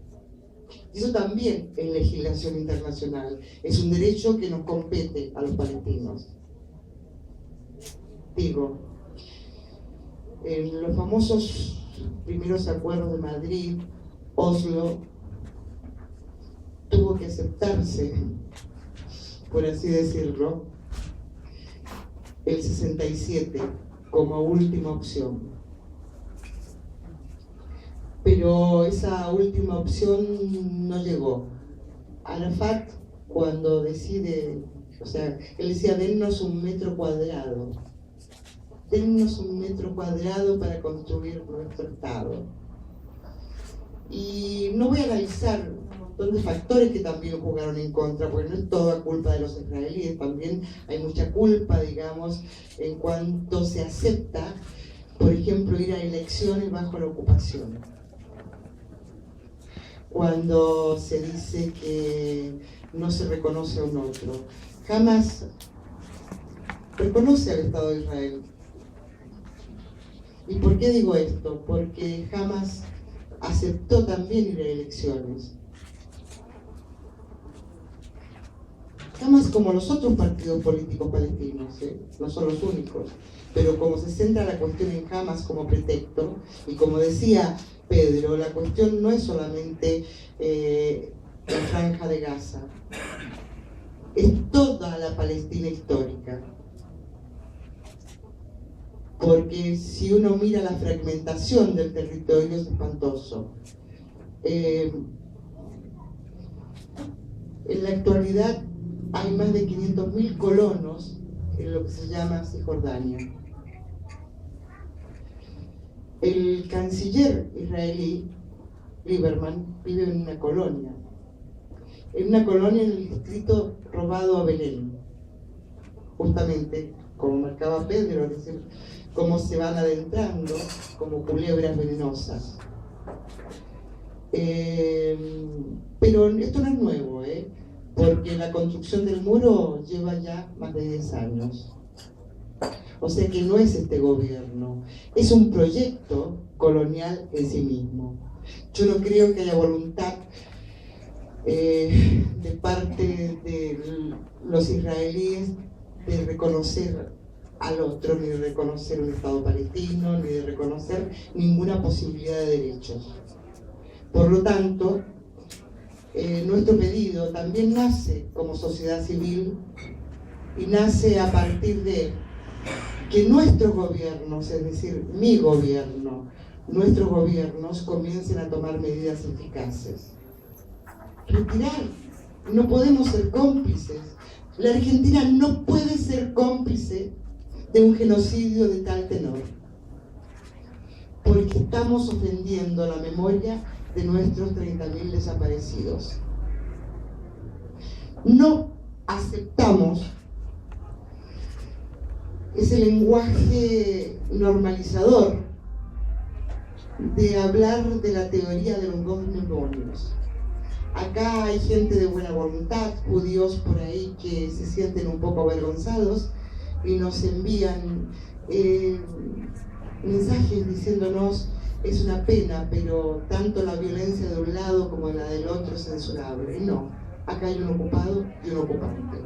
S4: Y eso también es legislación internacional, es un derecho que nos compete a los palestinos. Digo, en los famosos primeros acuerdos de Madrid, Oslo tuvo que aceptarse, por así decirlo, el 67 como última opción. Pero esa última opción no llegó. Arafat, cuando decide, o sea, él decía, dennos un metro cuadrado. Dennos un metro cuadrado para construir nuestro Estado. Y no voy a analizar un montón de factores que también jugaron en contra, porque no es toda culpa de los israelíes, también hay mucha culpa, digamos, en cuanto se acepta, por ejemplo, ir a elecciones bajo la ocupación. Cuando se dice que no se reconoce a un otro. Jamás reconoce al Estado de Israel. ¿Y por qué digo esto? Porque jamás aceptó también ir a elecciones. Hamas, como los otros partidos políticos palestinos, no son los únicos, pero como se centra la cuestión en Hamas como pretexto, y como decía Pedro, la cuestión no es solamente la franja de Gaza, es toda la Palestina histórica. Porque si uno mira la fragmentación del territorio es espantoso. En la actualidad hay más de 500.000 colonos en lo que se llama Cisjordania. El canciller israelí, Lieberman, vive en una colonia en el distrito robado a Belén, justamente como marcaba Pedro, es decir, cómo se van adentrando como culebras venenosas. Pero esto no es nuevo, porque la construcción del muro lleva ya más de 10 años. O sea que no es este gobierno, es un proyecto colonial en sí mismo. Yo no creo que haya voluntad de parte de los israelíes de reconocer al otro, ni de reconocer un Estado palestino, ni de reconocer ninguna posibilidad de derechos. Por lo tanto, nuestro pedido también nace como sociedad civil y nace a partir de que nuestros gobiernos, es decir, mi gobierno, nuestros gobiernos comiencen a tomar medidas eficaces. Retirar, no podemos ser cómplices. La Argentina no puede ser cómplice de un genocidio de tal tenor, porque estamos ofendiendo la memoria de nuestros 30.000 desaparecidos. No aceptamos ese lenguaje normalizador de hablar de la teoría de los dos demonios. Acá hay gente de buena voluntad, judíos por ahí que se sienten un poco avergonzados y nos envían mensajes diciéndonos: es una pena, pero tanto la violencia de un lado como la del otro es censurable. No, acá hay un ocupado y un ocupante.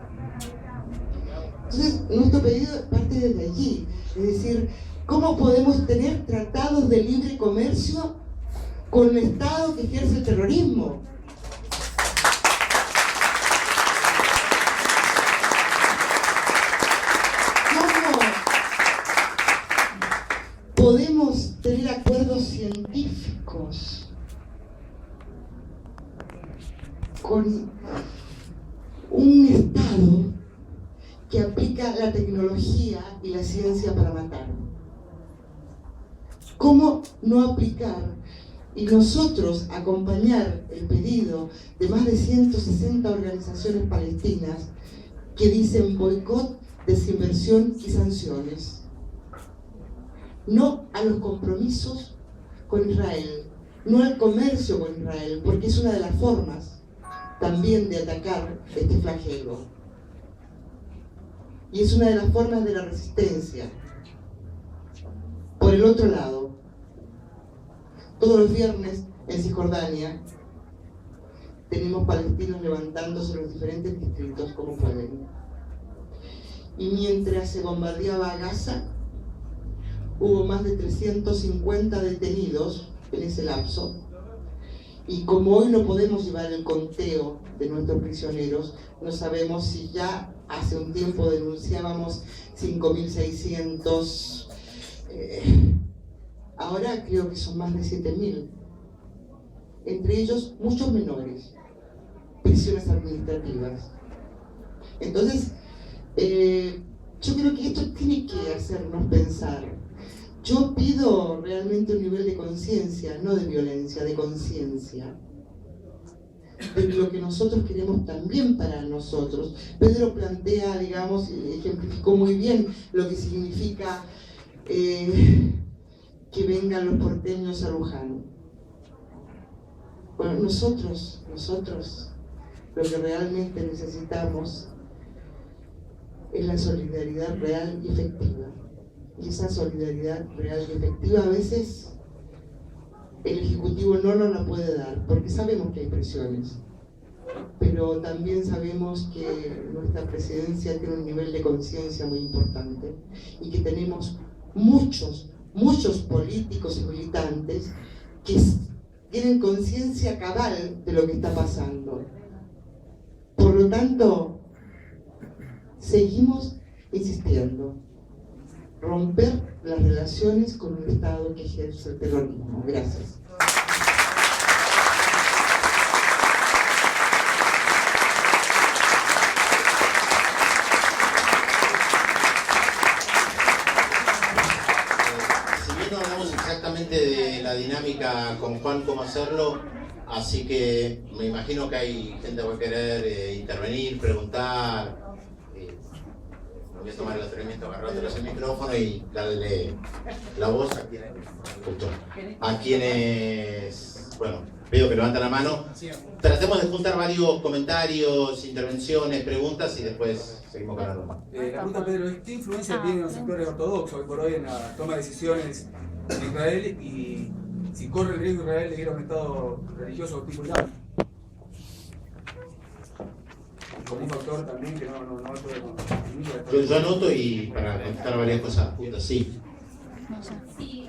S4: Entonces, nuestro pedido parte desde allí, es decir, ¿cómo podemos tener tratados de libre comercio con un Estado que ejerce el terrorismo? ¿Cómo podemos tener acuerdos científicos con un Estado que aplica la tecnología y la ciencia para matar? ¿Cómo no aplicar y nosotros acompañar el pedido de más de 160 organizaciones palestinas que dicen boicot, desinversión y sanciones? No a los compromisos con Israel, no al comercio con Israel, porque es una de las formas también de atacar este flagelo. Y es una de las formas de la resistencia. Por el otro lado, todos los viernes en Cisjordania tenemos palestinos levantándose en los diferentes distritos como pueden. Y mientras se bombardeaba a Gaza, hubo más de 350 detenidos en ese lapso. Y como hoy no podemos llevar el conteo de nuestros prisioneros, no sabemos si ya hace un tiempo denunciábamos 5.600, ahora creo que son más de 7.000, entre ellos muchos menores, prisiones administrativas. Entonces, yo creo que esto tiene que hacernos pensar. Yo pido realmente un nivel de conciencia, no de violencia, de conciencia, de lo que nosotros queremos también para nosotros. Pedro plantea, digamos, ejemplificó muy bien lo que significa que vengan los porteños a Luján. Bueno, nosotros, lo que realmente necesitamos es la solidaridad real y efectiva. Y esa solidaridad real y efectiva a veces el Ejecutivo no nos la puede dar, porque sabemos que hay presiones, pero también sabemos que nuestra presidencia tiene un nivel de conciencia muy importante y que tenemos muchos políticos y militantes que tienen conciencia cabal de lo que está pasando. Por lo tanto, seguimos insistiendo. Romper las relaciones con un Estado que ejerce el terrorismo. Gracias.
S2: Si bien no hablamos exactamente exactamente de la dinámica con Juan cómo hacerlo, así que me imagino que hay gente que va a querer intervenir, preguntar. Voy a tomar el atrevimiento de agarrarles el micrófono y darle la voz a quienes, bueno, veo que levantan la mano. Tratemos de juntar varios comentarios, intervenciones, preguntas y después seguimos con la norma.
S3: La pregunta, Pedro, ¿qué influencia tienen los sectores ortodoxos hoy por hoy en la toma de decisiones en Israel y si corre el riesgo Israel de ir a un estado religioso tipo islámico? Como un factor también que no puede...
S2: Yo anoto y para contestar varias cosas juntas, sí.
S5: Sí,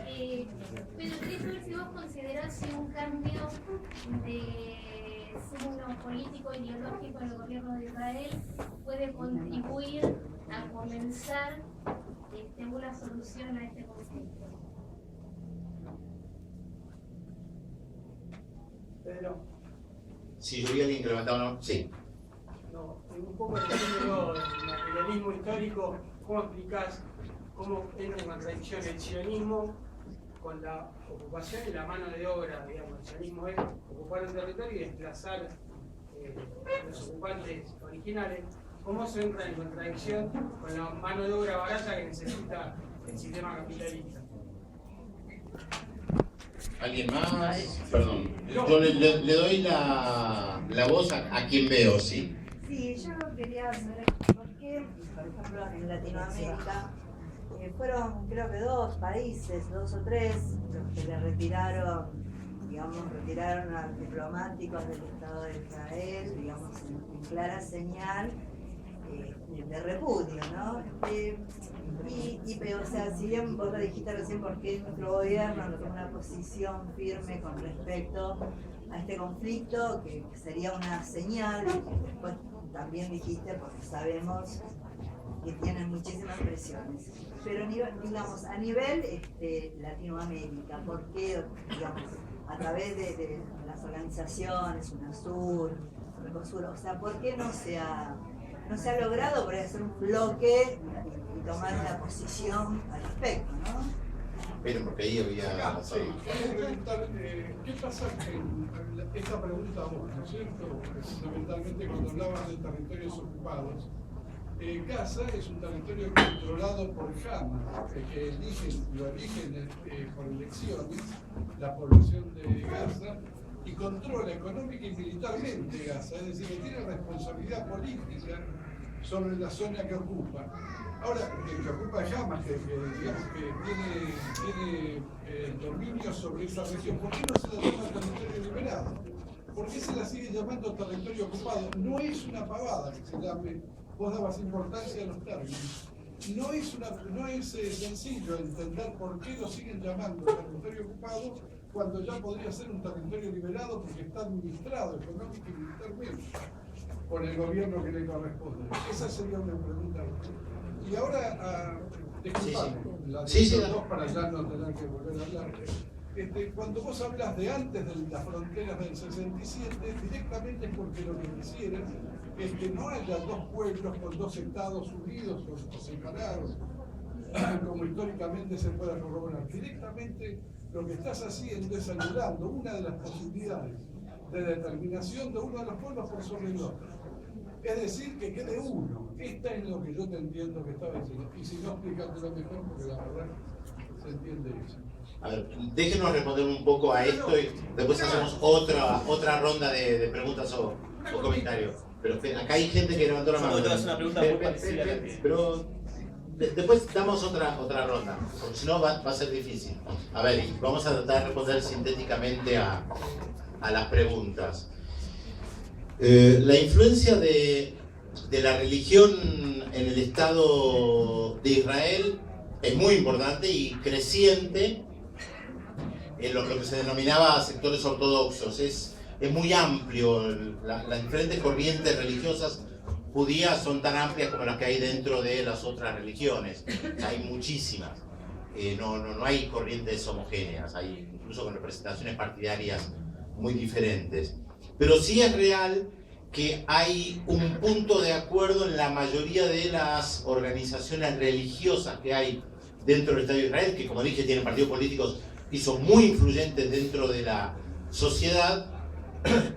S5: pero quería saber si vos considerás que un cambio de signo político ideológico en el gobierno de Israel puede contribuir a comenzar una solución a este conflicto.
S6: Pedro.
S2: Si yo vi a alguien que levantaba una mano, sí.
S6: No, un poco entendiendo el materialismo histórico, ¿cómo explicás cómo entra en contradicción el sionismo con la ocupación y la mano de obra? Digamos, el sionismo es ocupar un territorio y desplazar los ocupantes originales. ¿Cómo se entra en contradicción con la mano de obra barata que necesita el sistema capitalista?
S2: ¿Alguien más? Perdón. Yo le doy la voz a quien veo, ¿sí?
S7: Sí, yo quería saber por qué, por ejemplo, en Latinoamérica fueron creo que 2 países, 2 o 3, los que le retiraron, digamos, retiraron a los diplomáticos del Estado de Israel, digamos, en clara señal de repudio, ¿no? O sea, si bien vos lo dijiste recién, porque nuestro gobierno no toma una posición firme con respecto a este conflicto, que sería una señal, y después también dijiste, porque sabemos que tienen muchísimas presiones. Pero digamos, a nivel Latinoamérica, ¿por qué, digamos, a través de las organizaciones, UNASUR, Mercosur, o sea, por qué no se ha logrado por hacer un bloque y tomar una posición al respecto, ¿no?
S2: Pero porque ahí había...
S8: Sí, quería preguntar, ¿qué pasa en esta pregunta a vos, ¿no es cierto? Fundamentalmente cuando hablabas de territorios ocupados. Gaza es un territorio controlado por Hamas, que lo eligen por elecciones, la población de Gaza, y controla económica y militarmente Gaza, es decir, que tiene responsabilidad política sobre la zona que ocupa. Ahora, que ocupa Hamas, digamos que tiene el dominio sobre esa región, ¿por qué no se la llama territorio liberado? ¿Por qué se la sigue llamando territorio ocupado? No es una pavada que se llame, vos dabas importancia a los términos. No es sencillo entender por qué lo siguen llamando territorio ocupado cuando ya podría ser un territorio liberado porque está administrado económica y militarmente por el gobierno que le corresponde. Esa sería una pregunta. Y ahora, disculpame, dos para ya no tener que volver a hablar. Cuando vos hablas de antes de las fronteras del 67, directamente es porque lo que quisieran es que no haya 2 pueblos con 2 estados unidos o separados, como históricamente se pueda corroborar. Directamente lo que estás haciendo es anulando una de las posibilidades de determinación de uno de los pueblos por sobre el otro. Es decir, que quede uno. Esta es lo que yo te entiendo que estaba diciendo. Y si no, explícatelo mejor, porque la verdad se entiende eso.
S2: A ver, déjenos responder un poco a esto y después hacemos otra ronda de preguntas o comentarios. Pero acá hay gente que levantó la mano. Pero después damos otra ronda, porque si no va a ser difícil. A ver, vamos a tratar de responder sintéticamente a las preguntas. La influencia de la religión en el Estado de Israel es muy importante y creciente en lo que se denominaba sectores ortodoxos. Es muy amplio, las diferentes corrientes religiosas judías son tan amplias como las que hay dentro de las otras religiones. Hay muchísimas, no hay corrientes homogéneas, hay incluso con representaciones partidarias muy diferentes. Pero sí es real que hay un punto de acuerdo en la mayoría de las organizaciones religiosas que hay dentro del Estado de Israel, que como dije tienen partidos políticos y son muy influyentes dentro de la sociedad,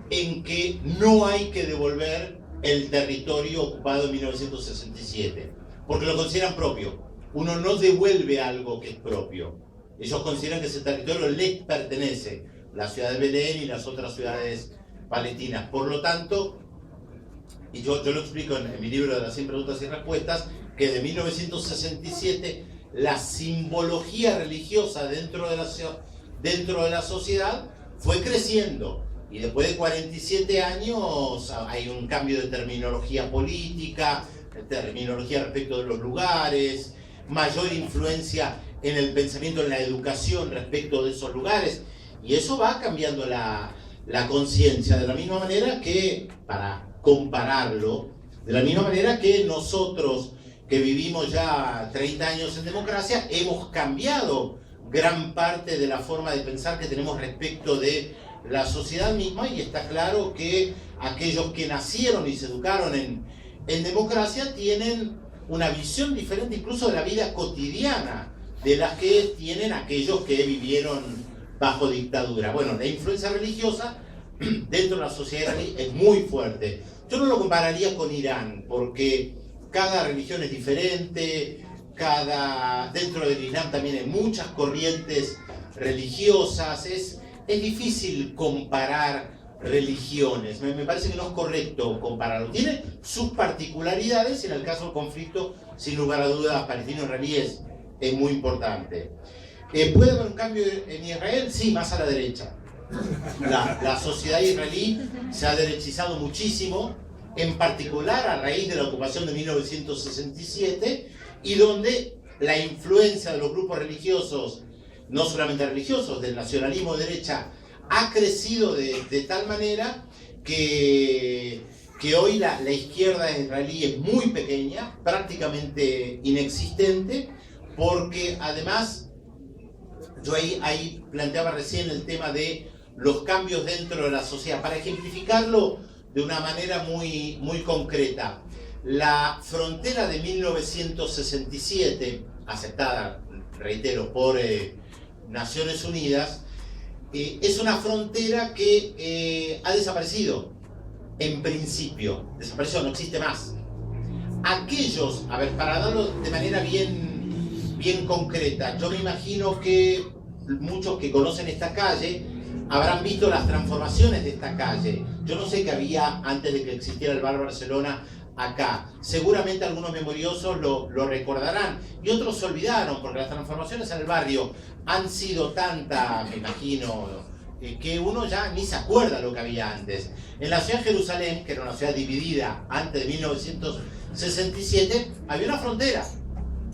S2: en que no hay que devolver el territorio ocupado en 1967, porque lo consideran propio. Uno no devuelve algo que es propio. Ellos consideran que ese territorio les pertenece, la ciudad de Belén y las otras ciudades palestinas. Por lo tanto, y yo lo explico en mi libro de las 100 preguntas y respuestas, que de 1967 la simbología religiosa dentro de la sociedad fue creciendo. Y después de 47 años hay un cambio de terminología política, de terminología respecto de los lugares, mayor influencia en el pensamiento, en la educación respecto de esos lugares. Y eso va cambiando la conciencia, de la misma manera que, para compararlo, de la misma manera que nosotros que vivimos ya 30 años en democracia, hemos cambiado gran parte de la forma de pensar que tenemos respecto de la sociedad misma, y está claro que aquellos que nacieron y se educaron en democracia tienen una visión diferente incluso de la vida cotidiana de las que tienen aquellos que vivieron bajo dictadura. Bueno, la influencia religiosa dentro de la sociedad iraní es muy fuerte. Yo no lo compararía con Irán, porque cada religión es diferente, dentro del Islam también hay muchas corrientes religiosas, es difícil comparar religiones, me parece que no es correcto compararlo. Tiene sus particularidades, y en el caso del conflicto, sin lugar a dudas, palestino-israelí es muy importante. ¿Puede haber un cambio en Israel? Sí, más a la derecha. La sociedad israelí se ha derechizado muchísimo, en particular a raíz de la ocupación de 1967, y donde la influencia de los grupos religiosos, no solamente religiosos, del nacionalismo de derecha, ha crecido de tal manera que hoy la izquierda israelí es muy pequeña, prácticamente inexistente, porque además, yo ahí planteaba recién el tema de los cambios dentro de la sociedad. Para ejemplificarlo de una manera muy, muy concreta, la frontera de 1967, aceptada, reitero, por Naciones Unidas, es una frontera que ha desaparecido, en principio. Desapareció, no existe más. Aquellos, para darlo de manera bien concreta, yo me imagino que muchos que conocen esta calle habrán visto las transformaciones de esta calle. Yo no sé qué había antes de que existiera el Bar Barcelona acá. Seguramente algunos memoriosos lo recordarán, y otros se olvidaron, porque las transformaciones en el barrio han sido tantas, me imagino, que uno ya ni se acuerda lo que había antes. En la ciudad de Jerusalén, que era una ciudad dividida antes de 1967, había una frontera.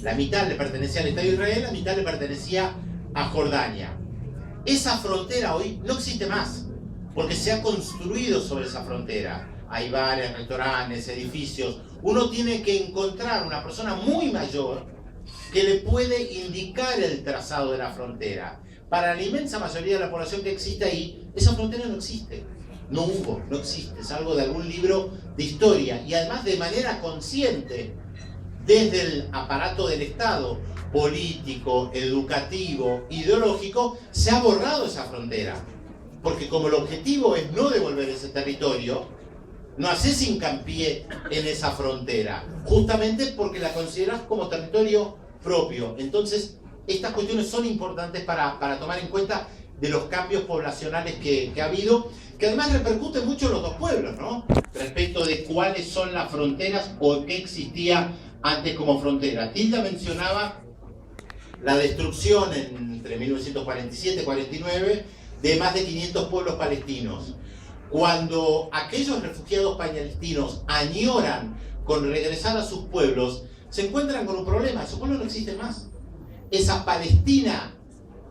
S2: La mitad le pertenecía al Estado de Israel, la mitad le pertenecía a Jordania. Esa frontera hoy no existe más, porque se ha construido sobre esa frontera. Hay bares, restaurantes, edificios. Uno tiene que encontrar una persona muy mayor que le puede indicar el trazado de la frontera. Para la inmensa mayoría de la población que existe ahí, esa frontera no existe. No hubo, no existe. Es algo de algún libro de historia. Y además, de manera consciente, desde el aparato del Estado, político, educativo, ideológico, se ha borrado esa frontera. Porque como el objetivo es no devolver ese territorio, no haces hincapié en esa frontera, justamente porque la consideras como territorio propio. Entonces, estas cuestiones son importantes para tomar en cuenta de los cambios poblacionales que ha habido, que además repercuten mucho en los dos pueblos, ¿no? Respecto de cuáles son las fronteras o qué existía antes como frontera. Tilda mencionaba la destrucción entre 1947 y 49 de más de 500 pueblos palestinos. Cuando aquellos refugiados palestinos añoran con regresar a sus pueblos, se encuentran con un problema: esos pueblos no existen más. Esa Palestina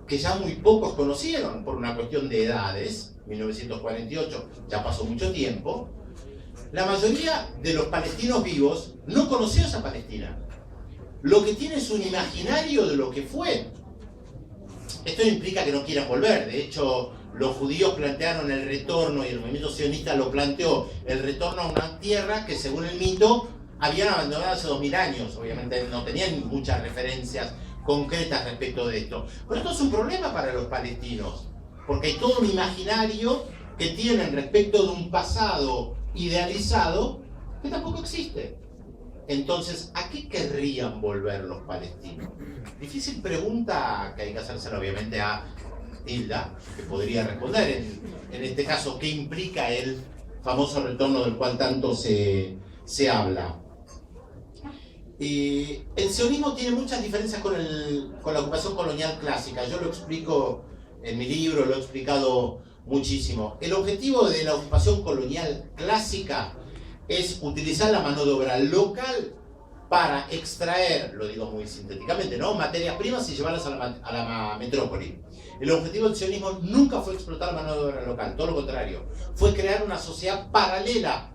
S2: que ya muy pocos conocieron por una cuestión de edades, 1948, ya pasó mucho tiempo, la mayoría de los palestinos vivos no conoció esa Palestina. Lo que tiene es un imaginario de lo que fue. Esto no implica que no quieran volver. De hecho, los judíos plantearon el retorno, y el movimiento sionista lo planteó, el retorno a una tierra que, según el mito, habían abandonado hace 2000 años. Obviamente no tenían muchas referencias concretas respecto de esto. Pero esto es un problema para los palestinos, porque hay todo un imaginario que tienen respecto de un pasado idealizado que tampoco existe. Entonces, ¿a qué querrían volver los palestinos? Difícil pregunta que hay que hacérsela obviamente a Tilda, que podría responder en este caso, ¿qué implica el famoso retorno del cual tanto se habla? El sionismo tiene muchas diferencias con la ocupación colonial clásica. Yo lo explico en mi libro, lo he explicado muchísimo. El objetivo de la ocupación colonial clásica es utilizar la mano de obra local para extraer, lo digo muy sintéticamente, ¿no?, materias primas y llevarlas a la metrópoli. El objetivo del sionismo nunca fue explotar la mano de obra local, todo lo contrario. Fue crear una sociedad paralela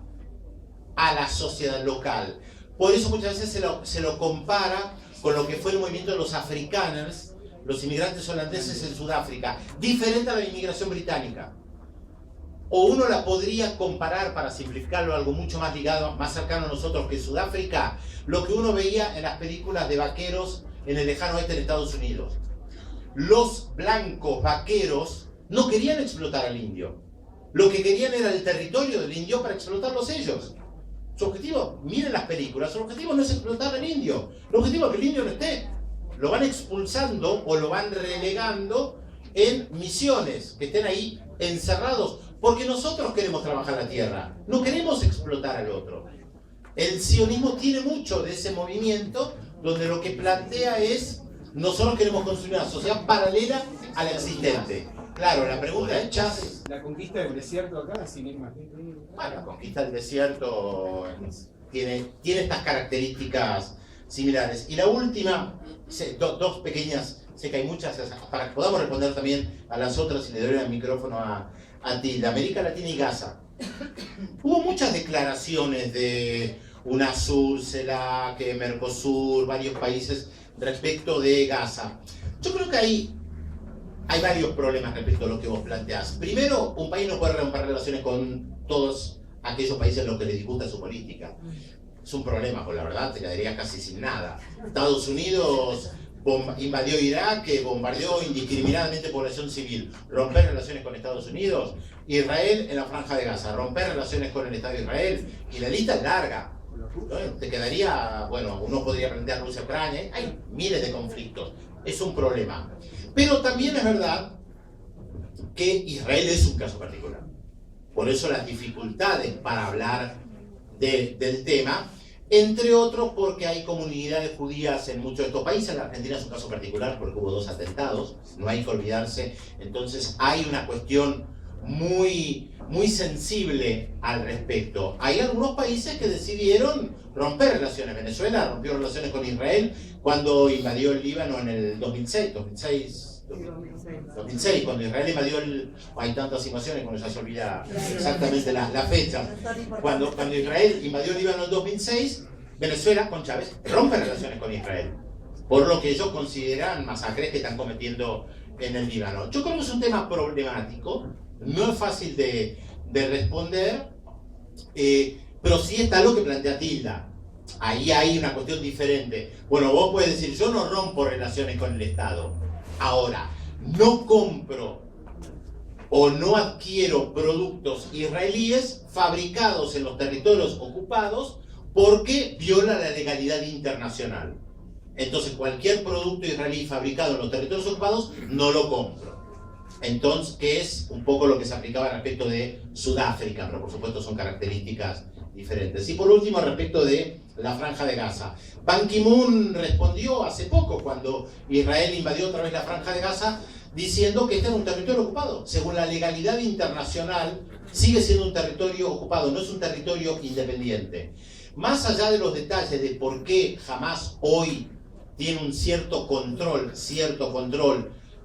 S2: a la sociedad local. Por eso muchas veces se lo compara con lo que fue el movimiento de los afrikaners, los inmigrantes holandeses en Sudáfrica, diferente a la inmigración británica. O uno la podría comparar, para simplificarlo, algo mucho más ligado, más cercano a nosotros que Sudáfrica, lo que uno veía en las películas de vaqueros en el lejano oeste de Estados Unidos. Los blancos vaqueros no querían explotar al indio. Lo que querían era el territorio del indio para explotarlos ellos. Su objetivo, miren las películas, su objetivo no es explotar al indio. El objetivo es que el indio no esté. Lo van expulsando o lo van relegando en misiones, que estén ahí encerrados. Porque nosotros queremos trabajar la tierra, no queremos explotar al otro. El sionismo tiene mucho de ese movimiento, donde lo que plantea es, nosotros queremos construir una sociedad paralela a la existente. Claro, la pregunta es, Chas,
S3: La conquista del desierto acá, sin ir más.
S2: bueno, la conquista del desierto tiene estas características similares. Y la última, dos pequeñas, sé que hay muchas, para que podamos responder también a las otras, y le doy el micrófono a Tilda. América Latina y Gaza. Hubo muchas declaraciones de UNASUR, CELAC, Mercosur, varios países respecto de Gaza. Yo creo que hay varios problemas respecto a lo que vos planteás. Primero, un país no puede romper relaciones con todos aquellos países en los que le disgusta su política. Es un problema, pues la verdad te quedaría casi sin nada. Estados Unidos invadió Irak, que bombardeó indiscriminadamente población civil. Romper relaciones con Estados Unidos. Israel en la Franja de Gaza. Romper relaciones con el Estado de Israel. Y la lista es larga. Te quedaría, bueno, uno podría plantear Rusia-Ucrania. Hay miles de conflictos. Es un problema. Pero también es verdad que Israel es un caso particular. Por eso las dificultades para hablar del tema, entre otros porque hay comunidades judías en muchos de estos países. La Argentina es un caso particular porque hubo 2 atentados, no hay que olvidarse. Entonces hay una cuestión muy sensible al respecto. Hay algunos países que decidieron romper relaciones. Venezuela rompió relaciones con Israel cuando invadió el Líbano en el 2006, cuando Israel invadió hay tantas invasiones cuando ya se olvida exactamente la fecha. Cuando Israel invadió el Líbano en el 2006, Venezuela con Chávez rompe relaciones con Israel por lo que ellos consideran masacres que están cometiendo en el Líbano. Yo creo que es un tema problemático, no es fácil de responder, pero sí está lo que plantea Tilda. Ahí hay una cuestión diferente. Bueno, vos puedes decir, yo no rompo relaciones con el Estado. Ahora, no compro o no adquiero productos israelíes fabricados en los territorios ocupados porque viola la legalidad internacional. Entonces, cualquier producto israelí fabricado en los territorios ocupados, no lo compro. Entonces, que es un poco lo que se aplicaba respecto de Sudáfrica, pero por supuesto son características diferentes. Y por último, respecto de la Franja de Gaza. Ban Ki-moon respondió hace poco, cuando Israel invadió otra vez la Franja de Gaza, diciendo que este es un territorio ocupado. Según la legalidad internacional, sigue siendo un territorio ocupado, no es un territorio independiente. Más allá de los detalles de por qué Hamás hoy tiene un cierto control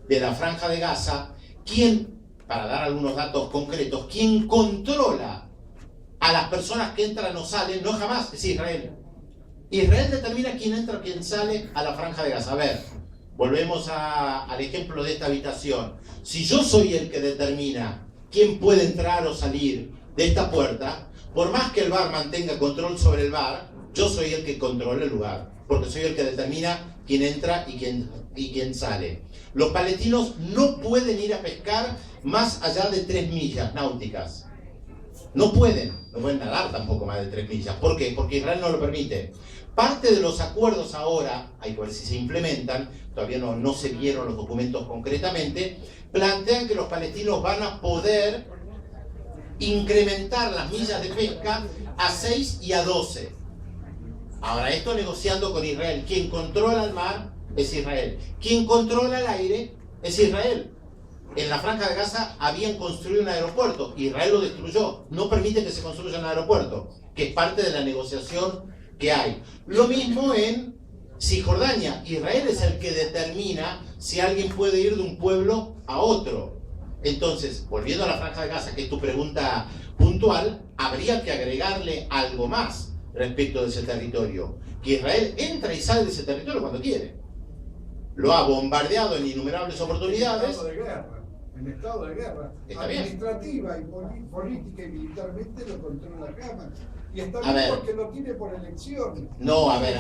S2: de la Franja de Gaza, para dar algunos datos concretos, quien controla a las personas que entran o salen, no Hamás, es Israel. Israel determina quién entra o quién sale a la Franja de Gaza. A ver, volvemos al ejemplo de esta habitación. Si yo soy el que determina quién puede entrar o salir de esta puerta, por más que el bar mantenga control sobre el bar, yo soy el que controla el lugar, porque soy el que determina quién entra y quién sale. Los palestinos no pueden ir a pescar más allá de 3 millas náuticas. No pueden nadar tampoco más de 3 millas. ¿Por qué? Porque Israel no lo permite. Parte de los acuerdos ahora, hay que ver si se implementan, todavía no se vieron los documentos concretamente, plantean que los palestinos van a poder incrementar las millas de pesca a 6 y a 12. Ahora, esto negociando con Israel. Quien controla el mar es Israel. Quien controla el aire es Israel. En la Franja de Gaza habían construido un aeropuerto. Israel lo destruyó. No permite que se construya un aeropuerto, que es parte de la negociación que hay. Lo mismo en Cisjordania. Israel es el que determina si alguien puede ir de un pueblo a otro. Entonces, volviendo a la Franja de Gaza, que es tu pregunta puntual, habría que agregarle algo más respecto de ese territorio. Que Israel entra y sale de ese territorio cuando quiere. Lo ha bombardeado en innumerables oportunidades.
S8: En estado de guerra.
S2: Está bien.
S8: Administrativa y política y militarmente lo controla Hamas. Y está
S2: A
S8: bien
S2: ver.
S8: porque lo tiene por elección.
S2: No, a ver.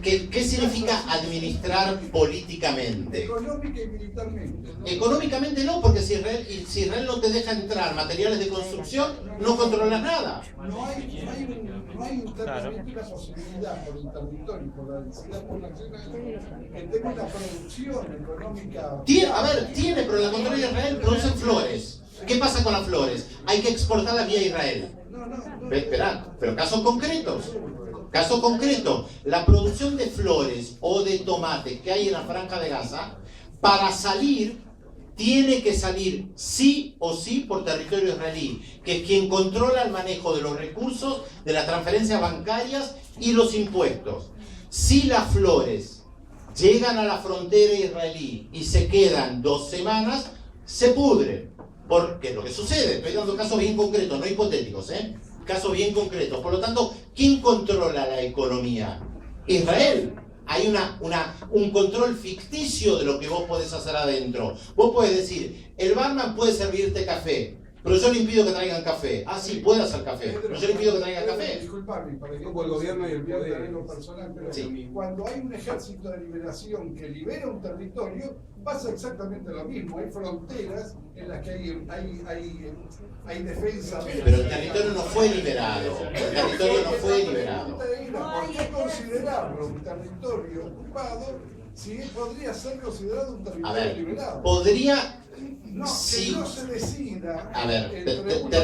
S2: ¿Qué significa administrar políticamente?
S8: Económica y militarmente. ¿No?
S2: Económicamente no, porque si Israel no te deja entrar materiales de construcción, no controlas nada.
S8: No hay internamente una posibilidad por el territorio y por la densidad poblacional que tenga una producción económica.
S2: Tiene, pero la controla Israel, producen flores. ¿Qué pasa con las flores? Hay que exportarlas vía Israel. Espera, pero casos concretos. Caso concreto, la producción de flores o de tomates que hay en la Franja de Gaza, para salir, tiene que salir sí o sí por territorio israelí, que es quien controla el manejo de los recursos, de las transferencias bancarias y los impuestos. Si las flores llegan a la frontera israelí y se quedan 2 semanas, se pudren. Porque es lo que sucede. Estoy dando casos bien concretos, no hipotéticos, casos bien concretos. Por lo tanto, ¿quién controla la economía? Israel. Hay un control ficticio de lo que vos podés hacer adentro. Vos podés decir, el barman puede servirte café, pero yo le impido que traigan café. Ah, sí, puede hacer café, pero yo le impido que traigan café.
S8: Disculpame, para que
S3: Como el gobierno y el poder.
S8: terreno personal, pero
S2: Sí.
S8: cuando hay un ejército de liberación que libera un territorio, pasa exactamente lo mismo. Hay fronteras en las que hay defensa.
S2: Pero el territorio no fue liberado. El territorio no fue liberado.
S8: ¿Por qué considerarlo un territorio ocupado si podría ser considerado un
S2: A
S8: territorio
S2: ver,
S8: liberado?
S2: podría...
S8: No,
S2: sí.
S8: que no se decida.
S2: A ver,
S8: entre
S2: te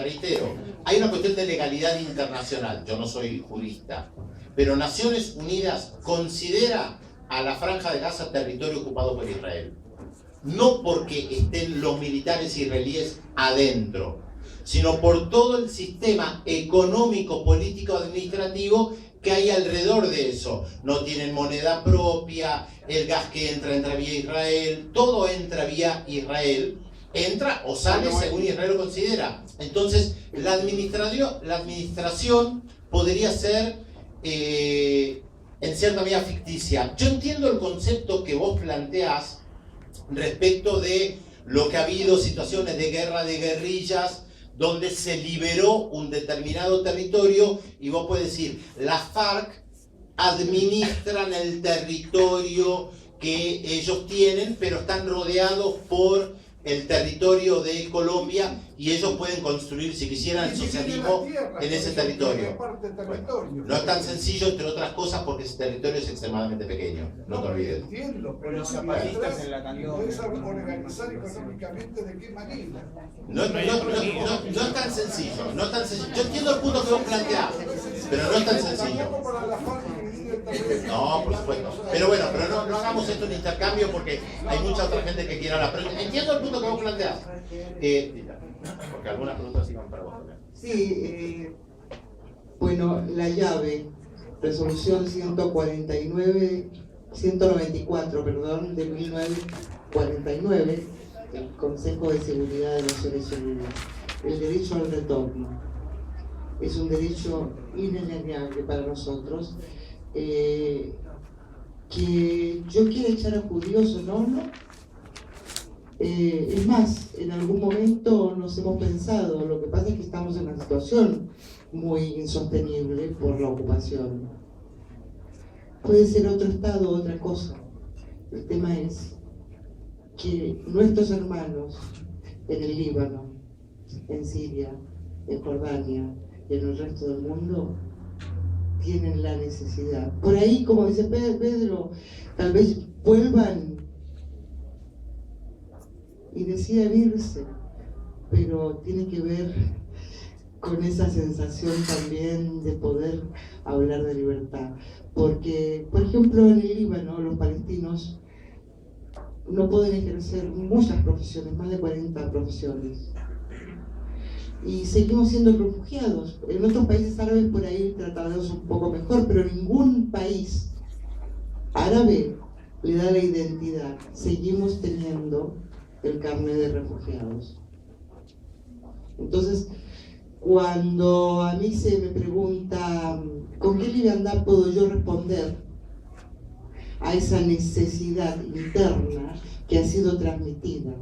S2: reitero. Hay una cuestión de legalidad internacional. Yo no soy jurista. Pero Naciones Unidas considera a la Franja de Gaza territorio ocupado por Israel. No porque estén los militares israelíes adentro, sino por todo el sistema económico, político, administrativo que hay alrededor de eso. No tienen moneda propia, el gas que entra vía Israel, todo entra vía Israel, entra o sale según Israel lo considera. Entonces, la administración podría ser en cierta medida ficticia. Yo entiendo el concepto que vos planteás respecto de lo que ha habido, situaciones de guerra de guerrillas, donde se liberó un determinado territorio y vos puedes decir, las FARC administran el territorio que ellos tienen, pero están rodeados por el territorio de Colombia y ellos pueden construir, si quisieran, el socialismo en ese territorio. No es tan sencillo, entre otras cosas, porque ese territorio es extremadamente pequeño, no te olvides.
S8: Entiendo, pero
S3: Los zapatistas en la canción.
S8: ¿Puedes organizar económicamente de qué manera?
S2: No es tan sencillo, no es tan sencillo. Yo entiendo el punto que vos planteás, pero no es tan sencillo.
S8: Tampoco para la FARC dividir el territorio.
S2: No, por supuesto. Pero bueno, no hagamos esto en intercambio porque hay mucha otra gente que quiere hablar. Pero entiendo el punto que vos planteás. Porque algunas preguntas iban para vos también.
S4: Sí, bueno, la llave, resolución 194, de 1949, el Consejo de Seguridad de Naciones Unidas, el derecho al retorno. Es un derecho inalienable para nosotros, que yo quiero echar a judíos o no. Es más, en algún momento nos hemos pensado, lo que pasa es que estamos en una situación muy insostenible por la ocupación. puede ser otro estado, otra cosa. El tema es que nuestros hermanos en el Líbano, en Siria, en Jordania y en el resto del mundo tienen la necesidad. Por ahí, como dice Pedro, tal vez vuelvan y decidan irse, pero tiene que ver con esa sensación también de poder hablar de libertad. Porque, por ejemplo, en el Líbano, los palestinos no pueden ejercer muchas profesiones, más de 40 profesiones. Y seguimos siendo refugiados. En otros países árabes por ahí tratados un poco mejor, pero ningún país árabe le da la identidad. Seguimos teniendo el carnet de refugiados. Entonces, cuando a mí se me pregunta con qué liviandad puedo yo responder a esa necesidad interna que ha sido transmitida.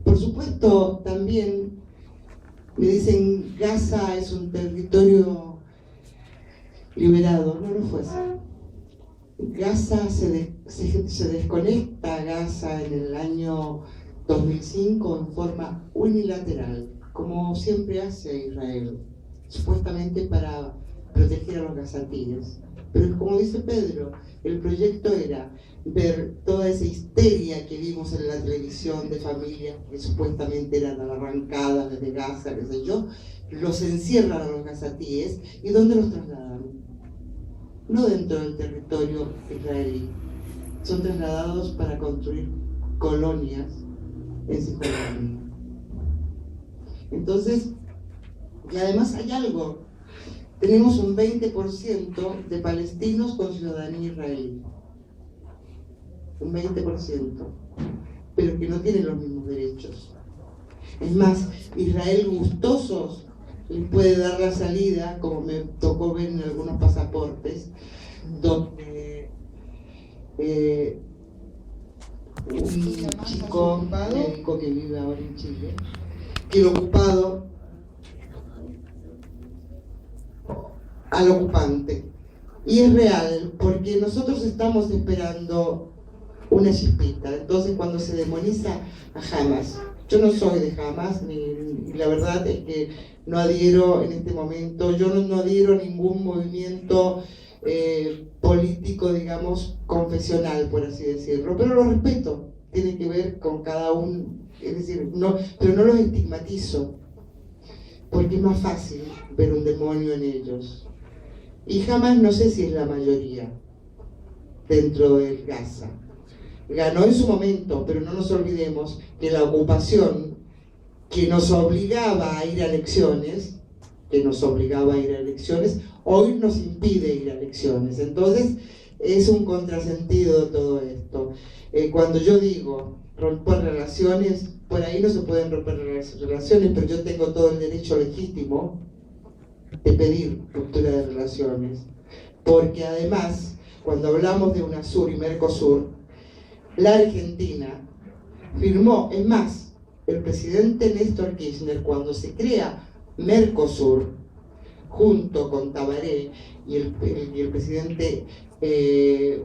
S4: Por supuesto, también me dicen Gaza es un territorio liberado. No lo fue así. Gaza se desconecta Gaza en el año 2005 en forma unilateral, como siempre hace Israel, supuestamente para proteger a los gazatíes. Pero como dice Pedro, el proyecto era ver toda esa histeria que vimos en la televisión de familias que supuestamente eran arrancadas desde Gaza, qué sé yo, los encierran a los gazatíes y ¿dónde los trasladan? No dentro del territorio israelí, son trasladados para construir colonias en Cisjordania. Entonces, y además hay algo, tenemos un 20% de palestinos con ciudadanía israelí, un 20%, pero que no tienen los mismos derechos. Es más, Israel gustosos les puede dar la salida, como me tocó ver en algunos pasaportes, donde un chico médico que vive ahora en Chile, que el ocupado al ocupante. Y es real, porque nosotros estamos esperando una chispita. Entonces, cuando se demoniza a Hamas, yo no soy de Hamas, y la verdad es que no adhiero en este momento, yo no adhiero a ningún movimiento político, digamos, confesional, por así decirlo, pero lo respeto, tiene que ver con cada uno, es decir, no, pero no los estigmatizo, porque es más fácil ver un demonio en ellos. Y Hamas no sé si es la mayoría dentro del Gaza. Ganó en su momento, pero no nos olvidemos que la ocupación que nos obligaba a ir a elecciones, hoy nos impide ir a elecciones. Entonces, es un contrasentido todo esto. Cuando yo digo romper relaciones, por ahí no se pueden romper relaciones, pero yo tengo todo el derecho legítimo de pedir ruptura de relaciones. Porque además, cuando hablamos de UNASUR y Mercosur, la Argentina firmó, es más, el presidente Néstor Kirchner, cuando se crea Mercosur, junto con Tabaré y el presidente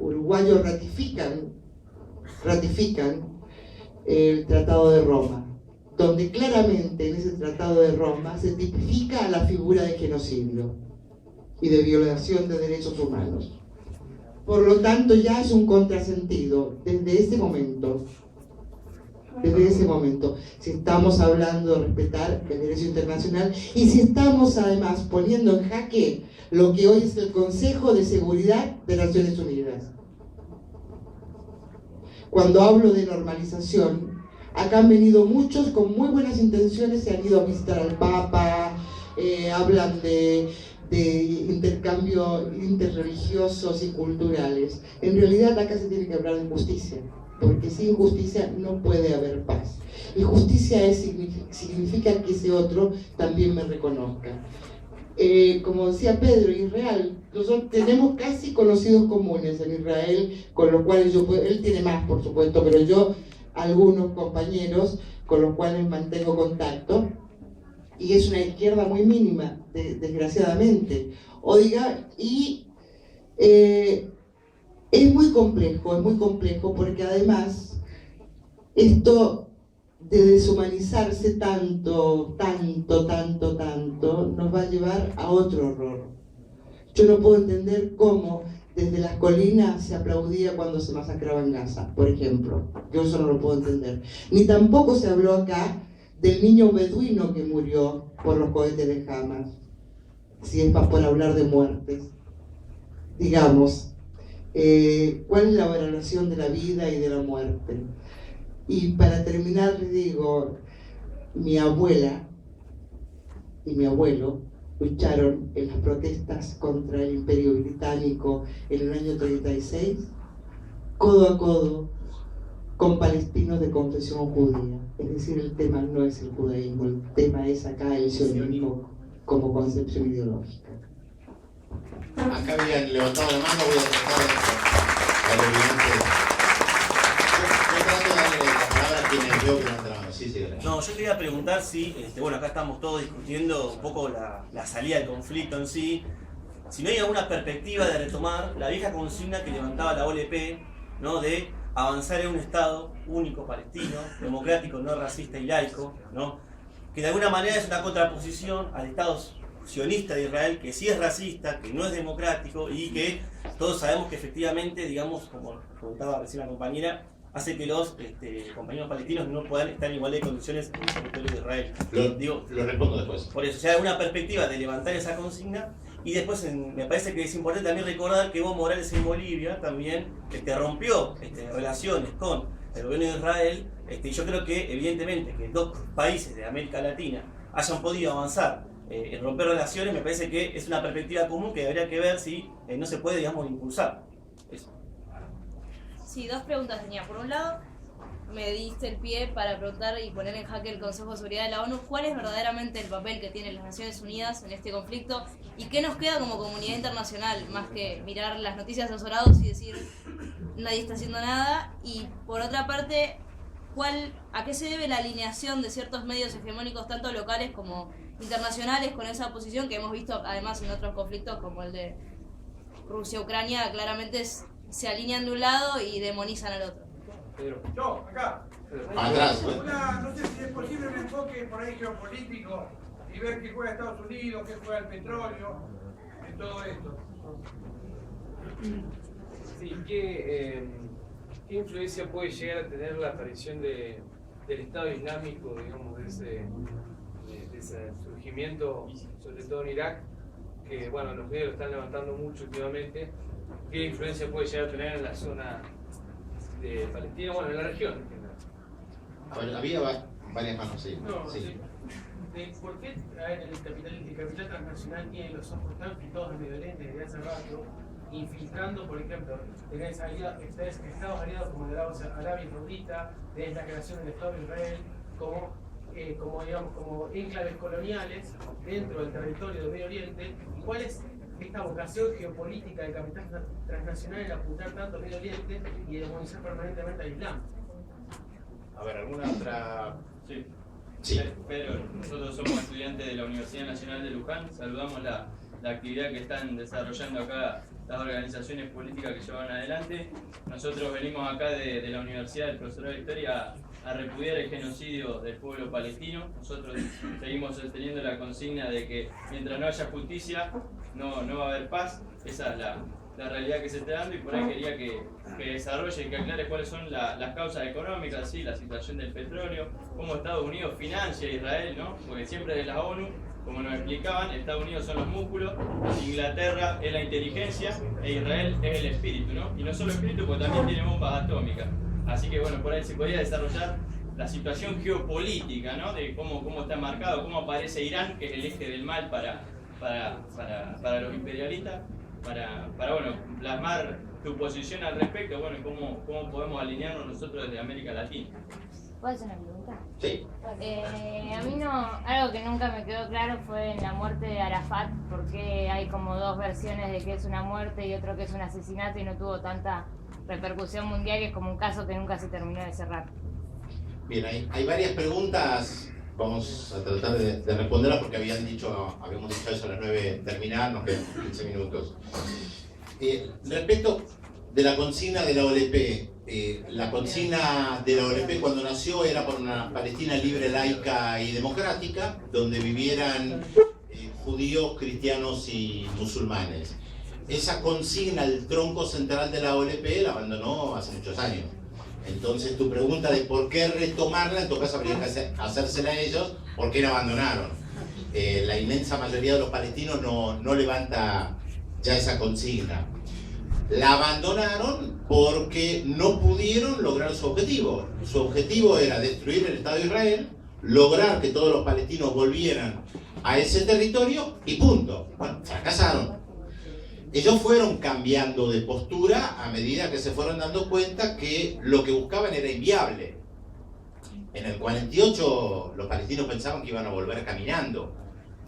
S4: uruguayo ratifican el Tratado de Roma, donde claramente en ese Tratado de Roma se tipifica la figura de genocidio y de violación de derechos humanos. Por lo tanto, ya es un contrasentido desde ese momento, si estamos hablando de respetar el derecho internacional y si estamos además poniendo en jaque lo que hoy es el Consejo de Seguridad de Naciones Unidas. Cuando hablo de normalización, acá han venido muchos con muy buenas intenciones, se han ido a visitar al Papa, hablan de intercambio interreligiosos y culturales. En realidad acá se tiene que hablar de justicia, porque sin justicia no puede haber paz. Y justicia significa que ese otro también me reconozca. Como decía Pedro, Israel, nosotros tenemos casi conocidos comunes en Israel, con los cuales él tiene más por supuesto, pero yo, algunos compañeros con los cuales mantengo contacto, y es una izquierda muy mínima, desgraciadamente. Oiga, y es muy complejo porque además esto de deshumanizarse tanto, nos va a llevar a otro horror. Yo no puedo entender cómo desde las colinas se aplaudía cuando se masacraba en Gaza, por ejemplo. Yo eso no lo puedo entender. Ni tampoco se habló acá del niño beduino que murió por los cohetes de Hamas. Si es por hablar de muertes. Digamos, ¿cuál es la valoración de la vida y de la muerte? Y para terminar, les digo, mi abuela y mi abuelo lucharon en las protestas contra el Imperio Británico en el año 36, codo a codo, con palestinos de confesión judía. Es decir, el tema no es el judaísmo, el tema es acá el sionismo como concepción ideológica.
S2: Acá habían levantado la mano, voy a tratar de evidente. Yo trato de darle la palabra a quienes veo que levantan la mano. Sí, gracias.
S9: No, yo quería preguntar si, bueno, acá estamos todos discutiendo un poco la salida del conflicto en sí, si no hay alguna perspectiva de retomar la vieja consigna que levantaba la OLP, ¿no? De avanzar en un Estado único palestino, democrático, no racista y laico, ¿no? Que de alguna manera es una contraposición al Estado sionista de Israel, que sí es racista, que no es democrático y que todos sabemos que efectivamente, digamos, como preguntaba recién la compañera, hace que los compañeros palestinos no puedan estar en igualdad de condiciones en el territorio de Israel.
S2: Lo respondo después.
S9: Por eso, o sea, hay una perspectiva de levantar esa consigna. Y después me parece que es importante también recordar que Evo Morales en Bolivia también rompió relaciones con el gobierno de Israel. Y yo creo que evidentemente que dos países de América Latina hayan podido avanzar en romper relaciones, me parece que es una perspectiva común que habría que ver si no se puede, digamos, impulsar. Eso.
S10: Sí, dos preguntas tenía. Por un lado, me diste el pie para preguntar y poner en jaque el Consejo de Seguridad de la ONU, ¿cuál es verdaderamente el papel que tienen las Naciones Unidas en este conflicto? ¿Y qué nos queda como comunidad internacional? Más que mirar las noticias azorados y decir, nadie está haciendo nada. Y por otra parte, ¿a qué se debe la alineación de ciertos medios hegemónicos, tanto locales como internacionales, con esa posición que hemos visto además en otros conflictos como el de Rusia-Ucrania? Claramente se alinean de un lado y demonizan al otro.
S6: Pedro. Yo, acá.
S2: Atrás.
S6: No sé si es posible un enfoque por ahí geopolítico y ver qué juega Estados Unidos, qué juega el petróleo, en todo esto.
S11: Sí, ¿qué influencia puede llegar a tener la aparición del Estado Islámico, digamos, de ese surgimiento, sobre todo en Irak, que bueno, los medios lo están levantando mucho últimamente? ¿Qué influencia puede llegar a tener en la zona de Palestina, bueno, en la región en general?
S2: A ver, había varias manos, sí.
S6: No,
S2: sí.
S6: ¿Por qué el capital transnacional tiene los ojos tan fijados en Medio Oriente desde hace rato, infiltrando, por ejemplo, tenés estados aliados como el Arabia Saudita, desde la creación del Estado de Israel, como enclaves coloniales dentro del territorio de Medio Oriente? ¿Y cuál es esta vocación geopolítica del capital transnacional en apuntar tanto a Medio Oriente y demonizar permanentemente al Islam?
S2: A ver, ¿alguna otra?
S12: Sí.
S2: Sí.
S12: Pedro, nosotros somos estudiantes de la Universidad Nacional de Luján. Saludamos la actividad que están desarrollando acá las organizaciones políticas que llevan adelante. Nosotros venimos acá de la Universidad del Profesorado de Historia a repudiar el genocidio del pueblo palestino. Nosotros seguimos sosteniendo la consigna de que mientras no haya justicia no va a haber paz. Esa es la realidad que se está dando, y por ahí quería que desarrolle y que aclare cuáles son las causas económicas, ¿sí? La situación del petróleo, cómo Estados Unidos financia a Israel, ¿no? Porque siempre de la ONU, como nos explicaban, Estados Unidos son los músculos, Inglaterra es la inteligencia e Israel es el espíritu, ¿no? Y no solo espíritu, porque también tiene bombas atómicas. Así que bueno, por ahí se podría desarrollar la situación geopolítica, ¿no? De cómo está marcado, cómo aparece Irán, que es el eje del mal para los imperialistas, para bueno, plasmar tu posición al respecto, bueno, cómo podemos alinearnos nosotros desde América Latina.
S13: ¿Puedo hacer una pregunta?
S2: Sí.
S13: A mí algo que nunca me quedó claro fue en la muerte de Arafat, porque hay como dos versiones de que es una muerte y otro que es un asesinato, y no tuvo tanta repercusión mundial, que es como un caso que nunca se terminó de cerrar.
S2: Bien, hay varias preguntas vamos a tratar de responderlas porque habíamos dicho eso a las 9 terminar, nos quedan 15 minutos. Respecto de la consigna de la OLP, la consigna de la OLP cuando nació era por una Palestina libre, laica y democrática, donde vivieran judíos, cristianos y musulmanes. Esa consigna, el tronco central de la OLP, la abandonó hace muchos años. Entonces tu pregunta de por qué retomarla, en todo caso habría que hacérsela a ellos, ¿por qué la abandonaron? La inmensa mayoría de los palestinos no levanta ya esa consigna. La abandonaron porque no pudieron lograr su objetivo. Su objetivo era destruir el Estado de Israel, lograr que todos los palestinos volvieran a ese territorio y punto. Bueno, fracasaron. Ellos fueron cambiando de postura a medida que se fueron dando cuenta que lo que buscaban era inviable. En el 48 los palestinos pensaban que iban a volver caminando.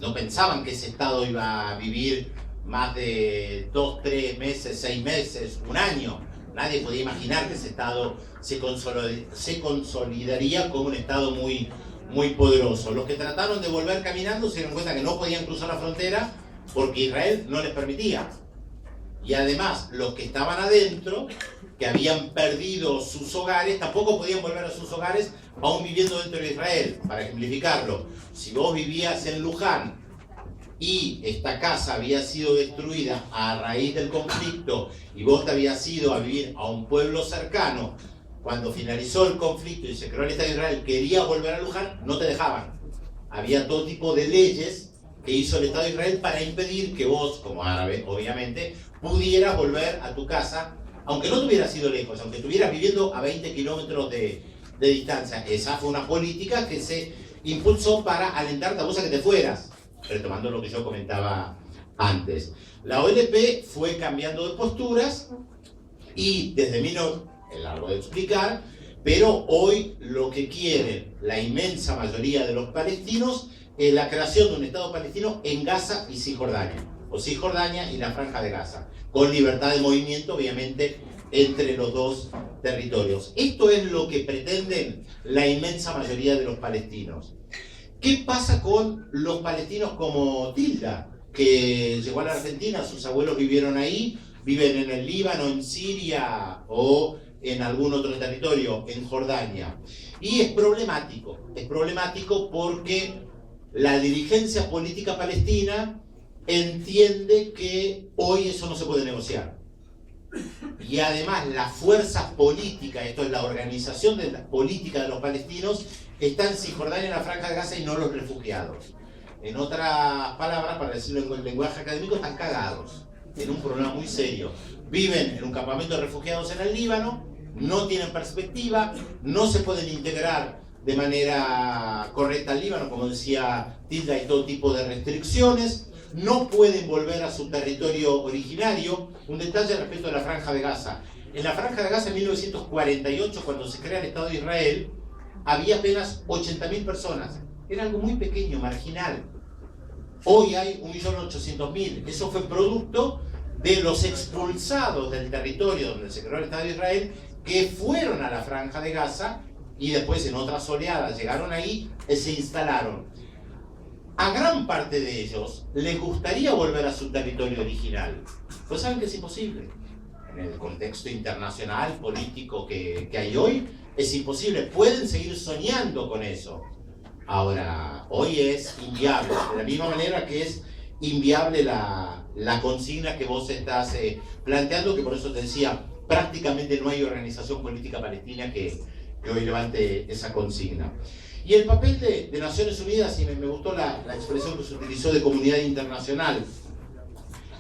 S2: No pensaban que ese Estado iba a vivir más de 2, 3 meses, 6 meses, un año. Nadie podía imaginar que ese Estado se consolidaría como un Estado muy poderoso. Los que trataron de volver caminando se dieron cuenta que no podían cruzar la frontera porque Israel no les permitía. Y además, los que estaban adentro, que habían perdido sus hogares, tampoco podían volver a sus hogares aún viviendo dentro de Israel. Para ejemplificarlo, si vos vivías en Luján y esta casa había sido destruida a raíz del conflicto y vos te habías ido a vivir a un pueblo cercano, cuando finalizó el conflicto y se creó el Estado de Israel, quería volver a Luján, no te dejaban. Había todo tipo de leyes que hizo el Estado de Israel para impedir que vos, como árabe, obviamente, pudieras volver a tu casa, aunque no te hubieras ido lejos, aunque estuvieras viviendo a 20 kilómetros de distancia. Esa fue una política que se impulsó para alentarte a vos a que te fueras, retomando lo que yo comentaba antes. La OLP fue cambiando de posturas y desde es largo de explicar, pero hoy lo que quieren la inmensa mayoría de los palestinos es la creación de un Estado palestino en Gaza y Cisjordania, o Cisjordania y la Franja de Gaza, con libertad de movimiento, obviamente, entre los dos territorios. Esto es lo que pretenden la inmensa mayoría de los palestinos. ¿Qué pasa con los palestinos como Tilda, que llegó a la Argentina, sus abuelos vivieron ahí, viven en el Líbano, en Siria o en algún otro territorio, en Jordania? Y es problemático porque la dirigencia política palestina entiende que hoy eso no se puede negociar. Y además la fuerza política, esto es la organización de la política de los palestinos, está en Cisjordania, en la Franja de Gaza y no los refugiados. En otras palabras, para decirlo en el lenguaje académico, están cagados en un problema muy serio. Viven en un campamento de refugiados en el Líbano, no tienen perspectiva, no se pueden integrar de manera correcta al Líbano, como decía Tilda, hay todo tipo de restricciones, no pueden volver a su territorio originario. Un detalle respecto a la Franja de Gaza. En la Franja de Gaza en 1948, cuando se crea el Estado de Israel, había apenas 80.000 personas. Era algo muy pequeño, marginal. Hoy hay 1.800.000. Eso fue producto de los expulsados del territorio donde se creó el Estado de Israel, que fueron a la Franja de Gaza y después en otras oleadas llegaron ahí y se instalaron. A gran parte de ellos les gustaría volver a su territorio original, pero saben que es imposible. En el contexto internacional, político que hay hoy, es imposible. Pueden seguir soñando con eso. Ahora, hoy es inviable, de la misma manera que es inviable la consigna que vos estás planteando, que por eso te decía, prácticamente no hay organización política palestina que hoy levante esa consigna. Y el papel de Naciones Unidas, y me gustó la expresión que se utilizó de comunidad internacional.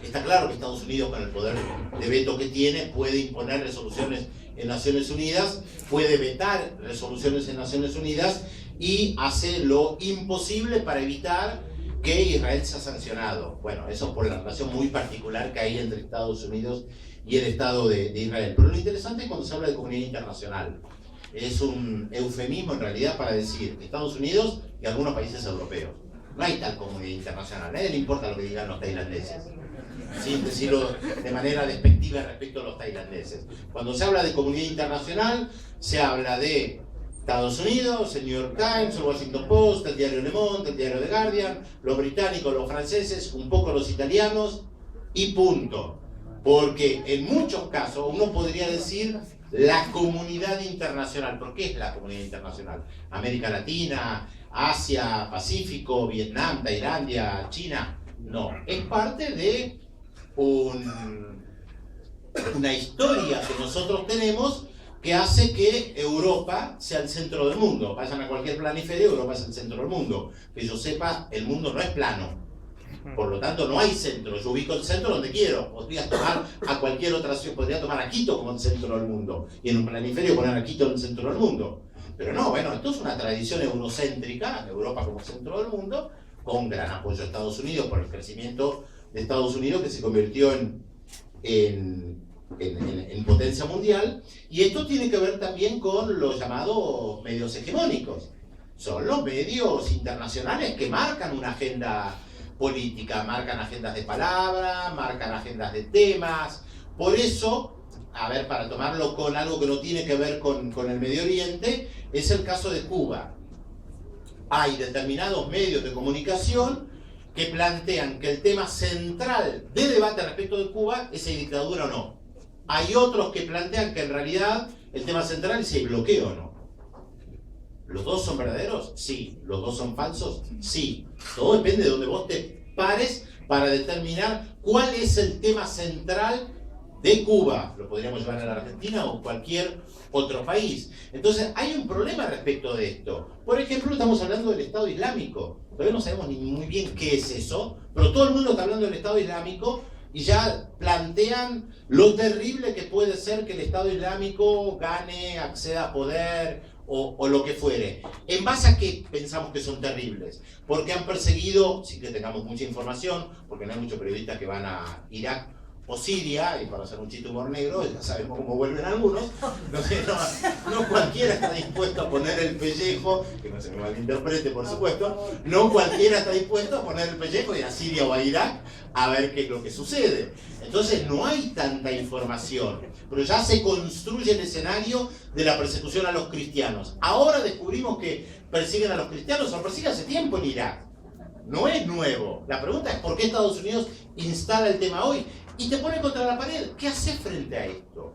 S2: Está claro que Estados Unidos, con el poder de veto que tiene, puede imponer resoluciones en Naciones Unidas, puede vetar resoluciones en Naciones Unidas y hace lo imposible para evitar que Israel sea sancionado. Bueno, eso por la relación muy particular que hay entre Estados Unidos y el Estado de Israel. Pero lo interesante es cuando se habla de comunidad internacional. Es un eufemismo en realidad para decir Estados Unidos y algunos países europeos. No hay tal comunidad internacional. A nadie le importa lo que digan los tailandeses, sin decirlo de manera despectiva respecto a los tailandeses. Cuando se habla de comunidad internacional, se habla de Estados Unidos, el New York Times, el Washington Post, el diario Le Monde, el diario The Guardian, los británicos, los franceses, un poco los italianos y punto. Porque en muchos casos uno podría decir la comunidad internacional. ¿Por qué es la comunidad internacional? América Latina, Asia, Pacífico, Vietnam, Tailandia, China. No, es parte de una historia que nosotros tenemos que hace que Europa sea el centro del mundo. Vayan a cualquier planiferio, Europa es el centro del mundo. Que yo sepa, el mundo no es plano. Por lo tanto, no hay centro. Yo ubico el centro donde quiero. Podría tomar a cualquier otra ciudad, podría tomar a Quito como el centro del mundo. Y en un planiferio poner a Quito en el centro del mundo. Pero no, bueno, esto es una tradición eurocéntrica, Europa como centro del mundo, con gran apoyo a Estados Unidos por el crecimiento de Estados Unidos que se convirtió en potencia mundial, y esto tiene que ver también con los llamados medios hegemónicos. Son los medios internacionales que marcan una agenda política, marcan agendas de palabra, marcan agendas de temas. Por eso, a ver, para tomarlo con algo que no tiene que ver con el Medio Oriente, es el caso de Cuba. Hay determinados medios de comunicación que plantean que el tema central de debate respecto de Cuba es si hay dictadura o no. Hay otros que plantean que en realidad el tema central es si hay bloqueo o no. ¿Los dos son verdaderos? Sí. ¿Los dos son falsos? Sí. Todo depende de donde vos te pares para determinar cuál es el tema central de Cuba. Lo podríamos llevar a la Argentina o cualquier otro país. Entonces hay un problema respecto de esto. Por ejemplo, estamos hablando del Estado Islámico. Todavía no sabemos ni muy bien qué es eso, pero todo el mundo está hablando del Estado Islámico y ya plantean lo terrible que puede ser que el Estado Islámico gane, acceda a poder o lo que fuere. ¿En base a qué pensamos que son terribles? Porque han perseguido, sin que tengamos mucha información, porque no hay muchos periodistas que van a Irak o Siria, y para hacer un chiste humor negro, ya sabemos cómo vuelven algunos, no cualquiera está dispuesto a poner el pellejo, que no se me malinterprete por supuesto, no cualquiera está dispuesto a poner el pellejo y a Siria o a Irak a ver qué es lo que sucede. Entonces no hay tanta información, pero ya se construye el escenario de la persecución a los cristianos. Ahora descubrimos que persiguen a los cristianos, o persiguen hace tiempo en Irak. No es nuevo. La pregunta es ¿por qué Estados Unidos instala el tema hoy? Y te pone contra la pared. ¿Qué haces frente a esto?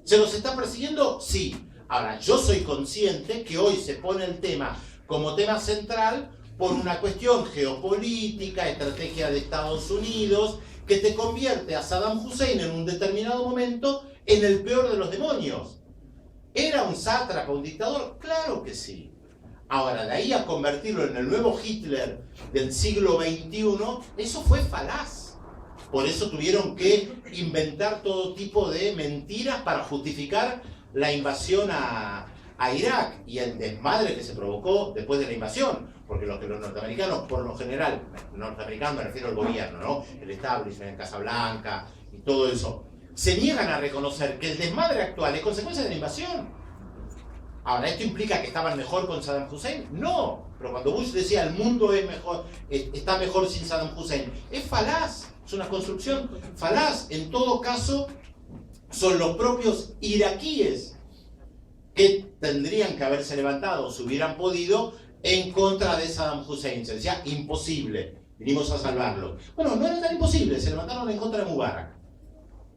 S2: ¿Se los está persiguiendo? Sí. Ahora, yo soy consciente que hoy se pone el tema como tema central por una cuestión geopolítica, estrategia de Estados Unidos, que te convierte a Saddam Hussein en un determinado momento en el peor de los demonios. ¿Era un sátrapa, un dictador? Claro que sí. Ahora, de ahí a convertirlo en el nuevo Hitler del siglo XXI, eso fue falaz. Por eso tuvieron que inventar todo tipo de mentiras para justificar la invasión a Irak y el desmadre que se provocó después de la invasión. Porque los norteamericanos, por lo general, norteamericanos me refiero al gobierno, ¿no? El establishment, Casablanca y todo eso, se niegan a reconocer que el desmadre actual es consecuencia de la invasión. Ahora, ¿esto implica que estaban mejor con Saddam Hussein? No, pero cuando Bush decía el mundo es mejor, está mejor sin Saddam Hussein, es falaz, es una construcción falaz. En todo caso, son los propios iraquíes que tendrían que haberse levantado, si hubieran podido, en contra de Saddam Hussein. Se decía imposible, vinimos a salvarlo. Bueno, no era tan imposible, se levantaron en contra de Mubarak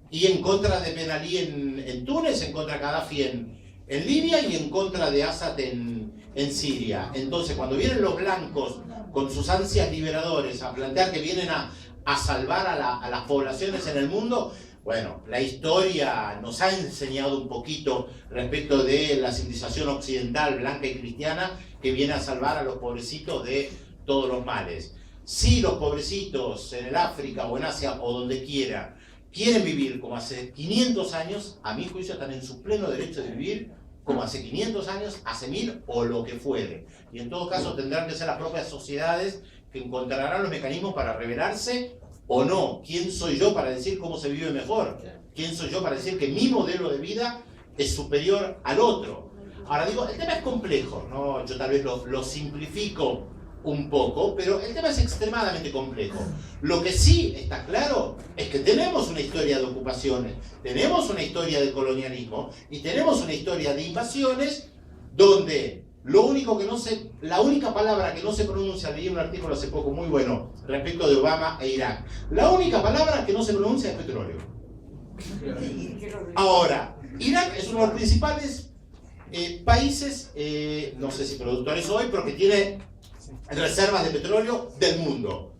S2: y en contra de Ben Ali en Túnez, en contra de Gaddafi en Libia y en contra de Assad en Siria. Entonces, cuando vienen los blancos con sus ansias liberadores a plantear que vienen a salvar a las poblaciones en el mundo, bueno, la historia nos ha enseñado un poquito respecto de la civilización occidental, blanca y cristiana, que viene a salvar a los pobrecitos de todos los males. Si los pobrecitos en el África o en Asia o donde quiera quieren vivir como hace 500 años, a mi juicio están en su pleno derecho de vivir como hace 500 años, hace 1000 o lo que fuere. Y en todo caso tendrán que ser las propias sociedades que encontrarán los mecanismos para rebelarse o no. ¿Quién soy yo para decir cómo se vive mejor? ¿Quién soy yo para decir que mi modelo de vida es superior al otro? Ahora digo, el tema es complejo, ¿no? Yo tal vez lo simplifico un poco, pero el tema es extremadamente complejo. Lo que sí está claro es que tenemos una historia de ocupaciones, tenemos una historia de colonialismo y tenemos una historia de invasiones donde lo único que la única palabra que no se pronuncia, leí un artículo hace poco muy bueno respecto de Obama e Irak, la única palabra que no se pronuncia es petróleo. Ahora, Irak es uno de los principales países, no sé si productores hoy, pero que tiene reservas de petróleo del mundo.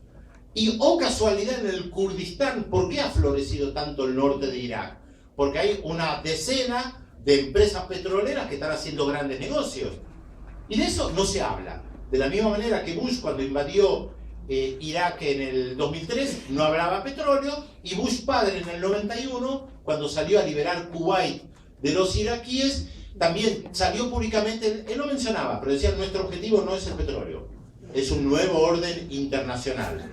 S2: Y, oh casualidad, en el Kurdistán, ¿por qué ha florecido tanto el norte de Irak? Porque hay una decena de empresas petroleras que están haciendo grandes negocios. Y de eso no se habla. De la misma manera que Bush, cuando invadió Irak en el 2003, no hablaba petróleo, y Bush padre en el 91, cuando salió a liberar Kuwait de los iraquíes, también salió públicamente, él no mencionaba, pero decía: nuestro objetivo no es el petróleo, es un nuevo orden internacional.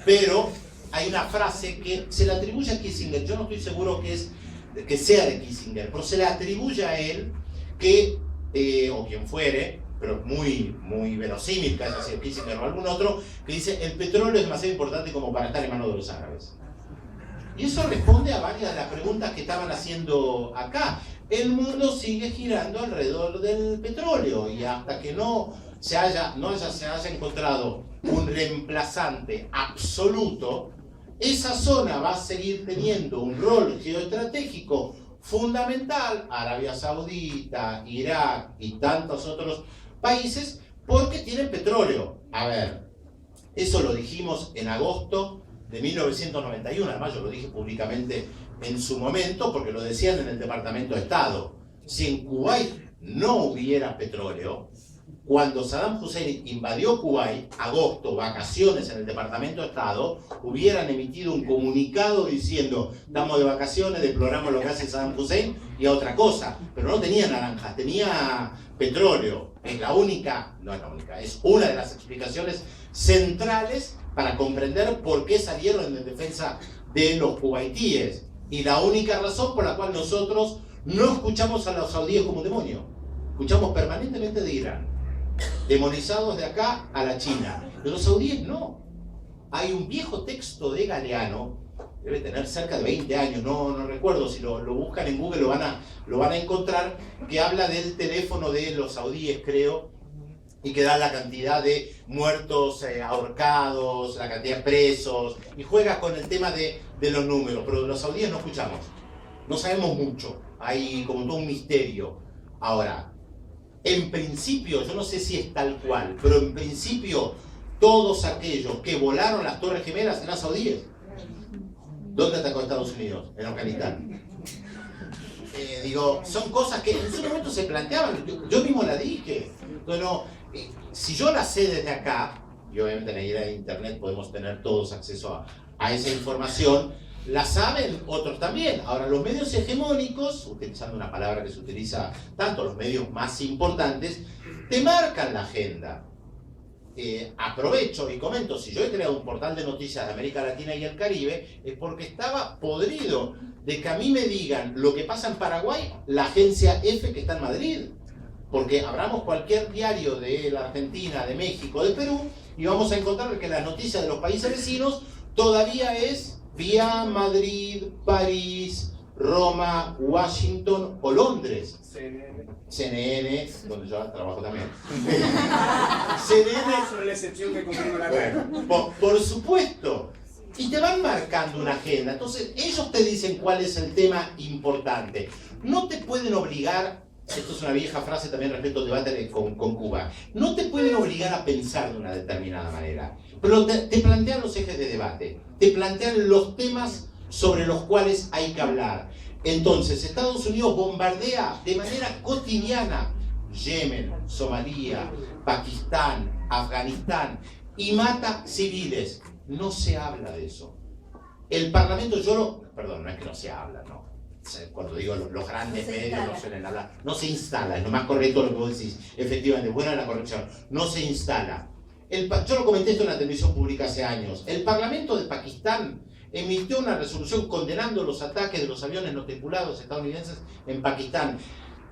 S2: Pero hay una frase que se le atribuye a Kissinger, yo no estoy seguro que sea de Kissinger, pero se le atribuye a él que, o quien fuere, pero muy verosímil, que haya sido Kissinger o algún otro, que dice: el petróleo es demasiado importante como para estar en manos de los árabes. Y eso responde a varias de las preguntas que estaban haciendo acá. El mundo sigue girando alrededor del petróleo, y hasta que no se haya encontrado un reemplazante absoluto, esa zona va a seguir teniendo un rol geoestratégico fundamental, Arabia Saudita, Irak y tantos otros países, porque tienen petróleo. A ver, eso lo dijimos en agosto de 1991, además yo lo dije públicamente en su momento, porque lo decían en el Departamento de Estado. Si en Kuwait no hubiera petróleo, cuando Saddam Hussein invadió Kuwait, agosto, vacaciones en el Departamento de Estado, hubieran emitido un comunicado diciendo: estamos de vacaciones, deploramos lo que hace Saddam Hussein y a otra cosa. Pero no tenía naranjas, tenía petróleo. Es la única, no es la única, es una de las explicaciones centrales para comprender por qué salieron en defensa de los kuwaitíes. Y la única razón por la cual nosotros no escuchamos a los saudíes como un demonio. Escuchamos permanentemente de Irán, demonizados de acá a la China. De los saudíes no. Hay un viejo texto de Galeano, debe tener cerca de 20 años, no recuerdo, si lo buscan en Google lo van a encontrar, que habla del teléfono de los saudíes, creo, y que da la cantidad de muertos ahorcados, la cantidad de presos, y juega con el tema de los números. Pero de los saudíes no escuchamos, no sabemos mucho, hay como todo un misterio. Ahora, en principio, yo no sé si es tal cual, pero en principio todos aquellos que volaron las Torres Gemelas eran saudíes. ¿Dónde atacó Estados Unidos? En Afganistán. Son cosas que en su momento se planteaban, yo mismo la dije. Entonces, si yo la sé desde acá, y obviamente en la era de internet podemos tener todos acceso a esa información, la saben otros también. Ahora, los medios hegemónicos, utilizando una palabra que se utiliza tanto, los medios más importantes, te marcan la agenda. Aprovecho y comento, si yo he creado un portal de noticias de América Latina y el Caribe, es porque estaba podrido de que a mí me digan lo que pasa en Paraguay, la agencia F que está en Madrid. Porque abramos cualquier diario de la Argentina, de México, de Perú, y vamos a encontrar que las noticias de los países vecinos todavía es vía Madrid, París, Roma, Washington o Londres. CNN, donde yo trabajo también. CNN
S3: sobre la excepción que confirma la regla.
S2: Por supuesto. Y te van marcando una agenda. Entonces, ellos te dicen cuál es el tema importante. No te pueden obligar, esto es una vieja frase también respecto al debate con Cuba, no te pueden obligar a pensar de una determinada manera, pero te plantean los ejes de debate, te plantean los temas sobre los cuales hay que hablar. Entonces, Estados Unidos bombardea de manera cotidiana Yemen, Somalia, Pakistán, Afganistán y mata civiles. No se habla de eso. El Parlamento, no es que no se habla, no. Cuando digo los grandes medios no suelen hablar, no se instala, es lo más correcto lo que vos decís. Efectivamente, buena la corrección, no se instala. Yo lo comenté esto en la televisión pública hace años. El Parlamento de Pakistán emitió una resolución condenando los ataques de los aviones no tripulados estadounidenses en Pakistán.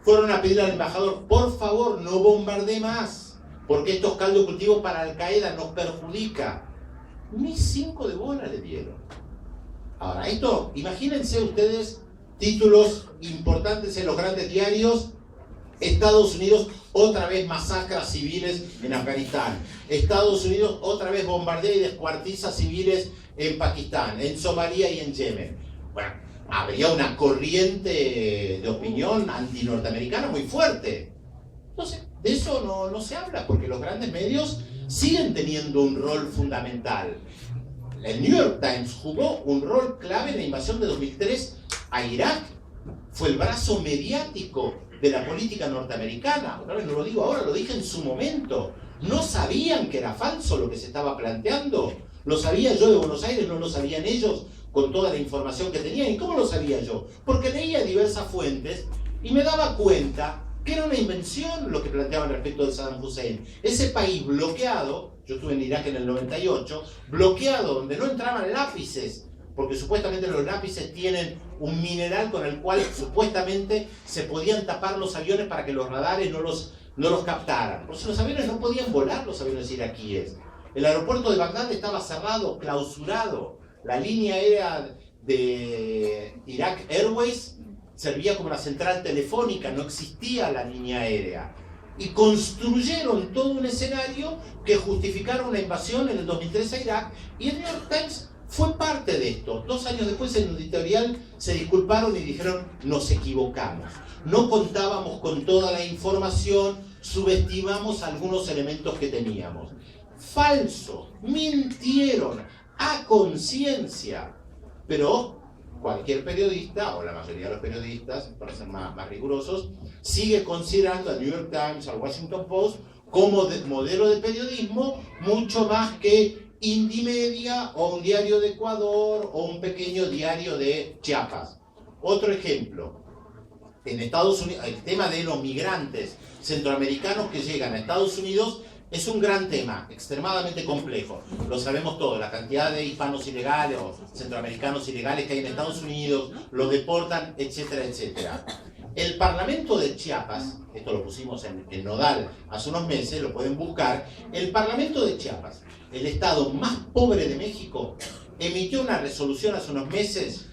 S2: Fueron a pedir al embajador: por favor, no bombardee más, porque esto es caldo de cultivo para Al Qaeda, nos perjudica. Ni 5 de bola le dieron. Ahora, esto, imagínense ustedes títulos importantes en los grandes diarios: Estados Unidos otra vez masacra civiles en Afganistán. Estados Unidos otra vez bombardea y descuartiza civiles en Pakistán, en Somalia y en Yemen. Bueno, habría una corriente de opinión anti-norteamericana muy fuerte. Entonces, de eso no se habla, porque los grandes medios siguen teniendo un rol fundamental. El New York Times jugó un rol clave en la invasión de 2003 a Irak. Fue el brazo mediático de la política norteamericana. Otra vez no lo digo ahora, lo dije en su momento. No sabían que era falso lo que se estaba planteando. Lo sabía yo de Buenos Aires, no lo sabían ellos con toda la información que tenían. ¿Y cómo lo sabía yo? Porque leía diversas fuentes y me daba cuenta que era una invención lo que planteaban respecto de Saddam Hussein. Ese país bloqueado, yo estuve en Irak en el 98, bloqueado, donde no entraban lápices, porque supuestamente los lápices tienen un mineral con el cual supuestamente se podían tapar los aviones para que los radares no los captaran. Por eso los aviones no podían volar, los aviones iraquíes. El aeropuerto de Bagdad estaba cerrado, clausurado. La línea aérea de Iraq Airways servía como una central telefónica, no existía la línea aérea. Y construyeron todo un escenario que justificaron una invasión en el 2003 a Irak, y el New York Times fue parte de esto. 2 años después en un editorial se disculparon y dijeron: nos equivocamos, no contábamos con toda la información, subestimamos algunos elementos que teníamos. Falso, mintieron a conciencia. Pero cualquier periodista, o la mayoría de los periodistas, para ser más rigurosos, sigue considerando al New York Times, al Washington Post, como modelo de periodismo mucho más que Indymedia o un diario de Ecuador o un pequeño diario de Chiapas. Otro ejemplo, en Estados Unidos, el tema de los migrantes centroamericanos que llegan a Estados Unidos es un gran tema, extremadamente complejo. Lo sabemos todos, la cantidad de hispanos ilegales o centroamericanos ilegales que hay en Estados Unidos, los deportan, etcétera, etcétera. El Parlamento de Chiapas, esto lo pusimos en Nodal hace unos meses, lo pueden buscar, el Parlamento de Chiapas, el estado más pobre de México, emitió una resolución hace unos meses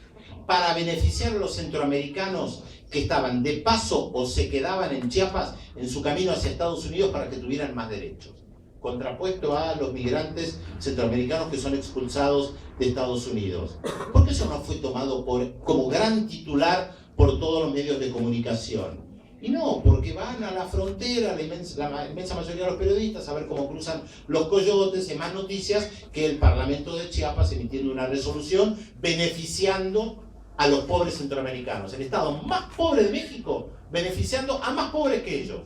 S2: para beneficiar a los centroamericanos que estaban de paso o se quedaban en Chiapas en su camino hacia Estados Unidos para que tuvieran más derechos, contrapuesto a los migrantes centroamericanos que son expulsados de Estados Unidos. ¿Por qué eso no fue tomado como gran titular por todos los medios de comunicación? Y no, porque van a la frontera, la inmensa mayoría de los periodistas, a ver cómo cruzan los coyotes, y más noticias que el Parlamento de Chiapas emitiendo una resolución beneficiando a los pobres centroamericanos. El estado más pobre de México beneficiando a más pobres que ellos.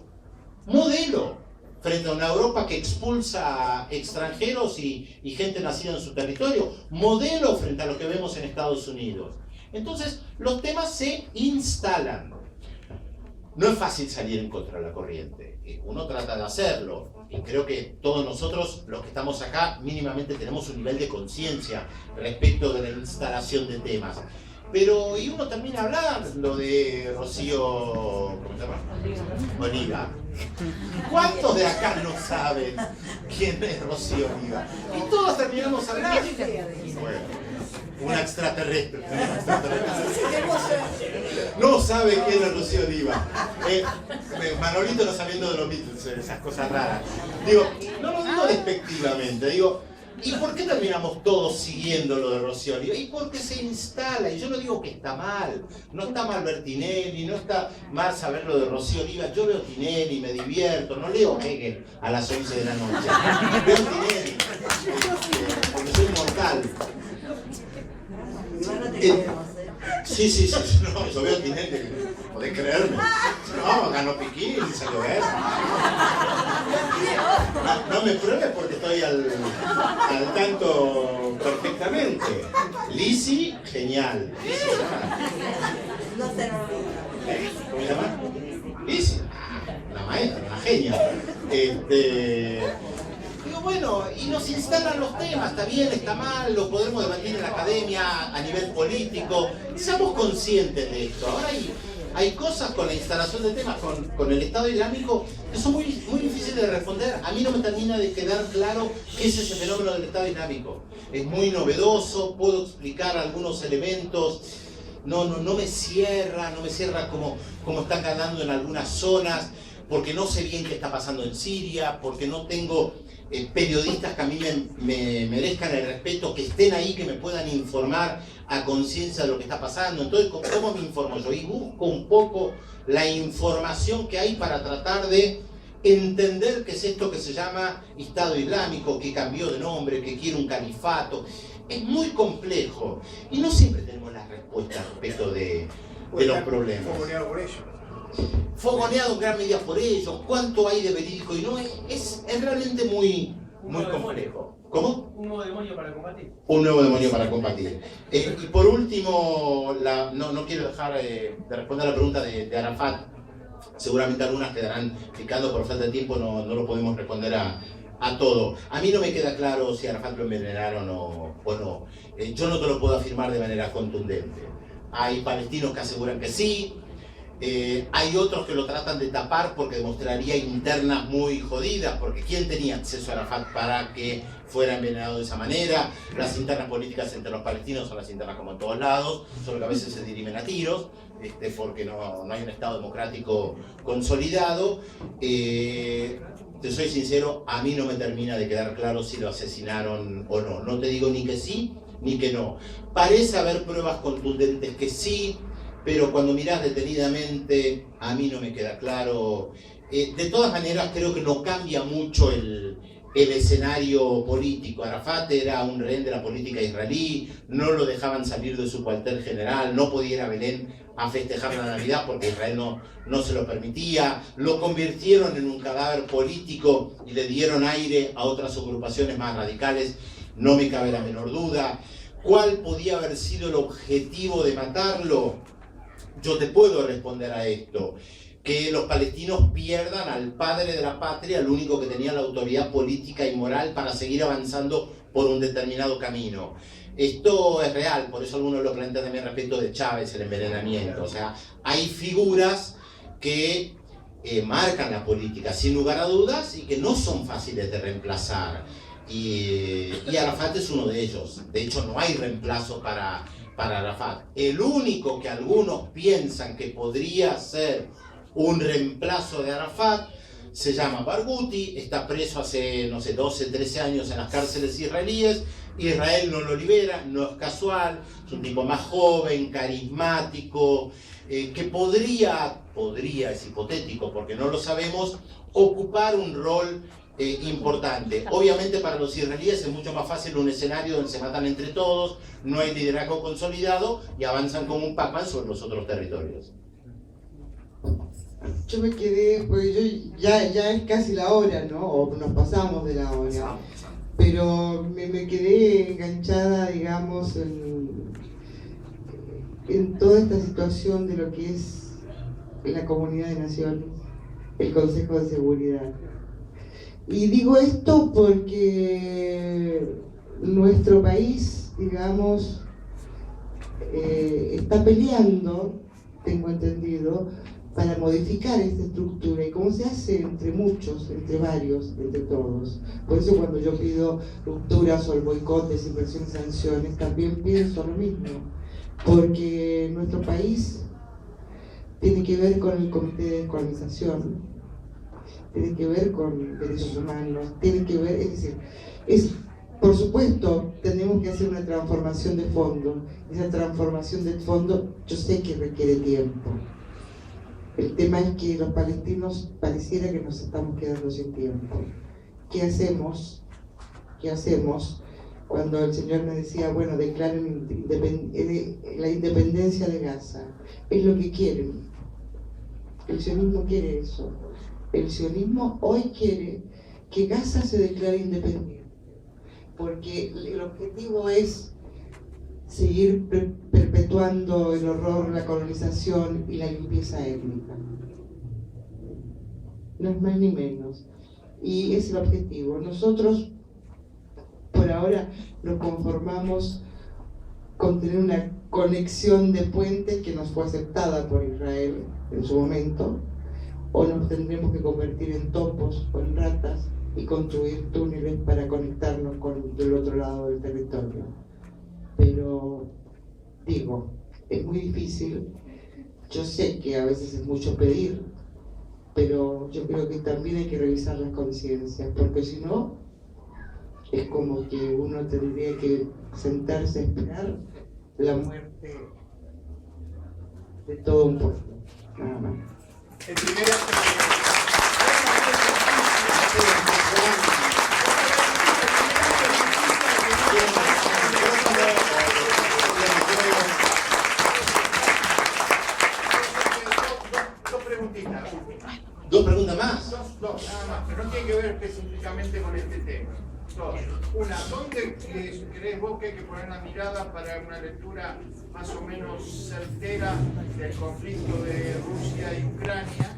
S2: Modelo frente a una Europa que expulsa extranjeros y gente nacida en su territorio. Modelo frente a lo que vemos en Estados Unidos. Entonces, los temas se instalan. No es fácil salir en contra de la corriente. Uno trata de hacerlo. Y creo que todos nosotros, los que estamos acá, mínimamente tenemos un nivel de conciencia respecto de la instalación de temas. Pero, y uno termina hablando de Rocío, ¿cómo se llama? Oliva. ¿Cuántos de acá no saben quién es Rocío Oliva? Y todos terminamos hablando. Bueno, una extraterrestre. No sabe quién es Rocío Oliva. Manolito no sabiendo de los Beatles, esas cosas raras. Digo, no lo digo despectivamente, digo, ¿y por qué terminamos todos siguiendo lo de Rocío Oliva? Y porque se instala, y yo no digo que está mal, no está mal ver Tinelli, no está mal saber lo de Rocío Oliva. Yo veo Tinelli, me divierto, no leo Hegel a las 11 de la noche. Veo Tinelli, porque soy mortal. Sí, no, yo veo Tinelli, podés creerme. No, ganó Piquín, salió eso. No me pruebes porque estoy al tanto perfectamente. Lizzy, genial. ¿Cómo se llama? Lizzy, una maestra, una genia. Digo, bueno, y nos instalan los temas, está bien, está mal, lo podremos debatir en la academia a nivel político. Seamos conscientes de esto. Ahora hay cosas con la instalación de temas, con el Estado Islámico, que son muy difíciles de responder. A mí no me termina de quedar claro qué es ese fenómeno del Estado Islámico. Es muy novedoso, puedo explicar algunos elementos, no me cierra como están ganando en algunas zonas, porque no sé bien qué está pasando en Siria, porque no tengo periodistas que a mí me merezcan el respeto, que estén ahí, que me puedan informar a conciencia de lo que está pasando. Entonces, ¿cómo me informo yo? Y busco un poco la información que hay para tratar de entender qué es esto que se llama Estado Islámico, que cambió de nombre, que quiere un califato. Es muy complejo y no siempre tenemos las respuestas respecto de los problemas.
S14: Fogoneado por ellos.
S2: Fogoneado en gran medida por ellos. ¿Cuánto hay de verídico y no? Es realmente muy complejo. ¿Cómo?
S9: Un nuevo demonio para combatir.
S2: Un nuevo demonio para combatir. Y por último, no quiero dejar de responder a la pregunta de Arafat. Seguramente algunas quedarán picando por falta de tiempo, no lo podemos responder a todo. A mí no me queda claro si Arafat lo envenenaron o no. Yo no te lo puedo afirmar de manera contundente. Hay palestinos que aseguran que sí. Hay otros que lo tratan de tapar porque demostraría internas muy jodidas, porque ¿quién tenía acceso a Arafat para que fuera envenenado de esa manera? Las internas políticas entre los palestinos son las internas como en todos lados, solo que a veces se dirimen a tiros, porque no hay un Estado democrático consolidado. Te soy sincero, a mí no me termina de quedar claro si lo asesinaron o no. No te digo ni que sí ni que no. Parece haber pruebas contundentes que sí, pero cuando mirás detenidamente, a mí no me queda claro. De todas maneras, creo que no cambia mucho el escenario político. Arafat era un rehén de la política israelí, no lo dejaban salir de su cuartel general, no podía ir a Belén a festejar la Navidad porque Israel no se lo permitía, lo convirtieron en un cadáver político y le dieron aire a otras agrupaciones más radicales, no me cabe la menor duda. ¿Cuál podía haber sido el objetivo de matarlo? Yo te puedo responder a esto, que los palestinos pierdan al padre de la patria, el único que tenía la autoridad política y moral para seguir avanzando por un determinado camino. Esto es real, por eso algunos lo plantean también respecto de Chávez, el envenenamiento. O sea, hay figuras que marcan la política sin lugar a dudas y que no son fáciles de reemplazar. Y Arafat es uno de ellos. De hecho, no hay reemplazo para Arafat. El único que algunos piensan que podría ser un reemplazo de Arafat se llama Barghouti, está preso hace, 12, 13 años en las cárceles israelíes. Israel no lo libera, no es casual, es un tipo más joven, carismático, que podría, es hipotético porque no lo sabemos, ocupar un rol importante. Obviamente para los israelíes es mucho más fácil un escenario donde se matan entre todos, no hay liderazgo consolidado y avanzan como un Pac-Man sobre los otros territorios.
S4: Yo me quedé, pues ya es casi la hora, ¿no? O nos pasamos de la hora. Pero me quedé enganchada, digamos, en toda esta situación de lo que es la Comunidad de Naciones, el Consejo de Seguridad. Y digo esto porque nuestro país, digamos, está peleando, tengo entendido, para modificar esta estructura. ¿Y cómo se hace? Entre muchos, entre varios, entre todos. Por eso cuando yo pido rupturas o el boicot, desinversión y sanciones, también pienso lo mismo. Porque nuestro país tiene que ver con el Comité de Descolonización, tiene que ver con derechos humanos, tiene que ver, es decir, por supuesto, tenemos que hacer una transformación de fondo. Esa transformación de fondo yo sé que requiere tiempo. El tema es que los palestinos pareciera que nos estamos quedando sin tiempo. ¿Qué hacemos? ¿Qué hacemos cuando el Señor me decía, bueno, declaren la independencia de Gaza? Es lo que quieren. El sionismo quiere eso. El sionismo hoy quiere que Gaza se declare independiente, porque el objetivo es seguir perpetuando el horror, la colonización y la limpieza étnica. No es más ni menos. Y es el objetivo. Nosotros, por ahora, nos conformamos con tener una conexión de puentes que nos fue aceptada por Israel en su momento, o nos tendremos que convertir en topos o en ratas y construir túneles para conectarnos con el otro lado del territorio. Pero digo, es muy difícil. Yo sé que a veces es mucho pedir, pero yo creo que también hay que revisar las conciencias, porque si no, es como que uno tendría que sentarse a esperar la muerte de todo un pueblo, nada más.
S6: El primero
S2: ¿Dos preguntas más?
S14: Dos, nada más, pero no tiene que ver específicamente con este tema. Dos. Una, ¿dónde crees vos que hay que poner la mirada para una lectura más o menos certera del conflicto de Rusia y Ucrania?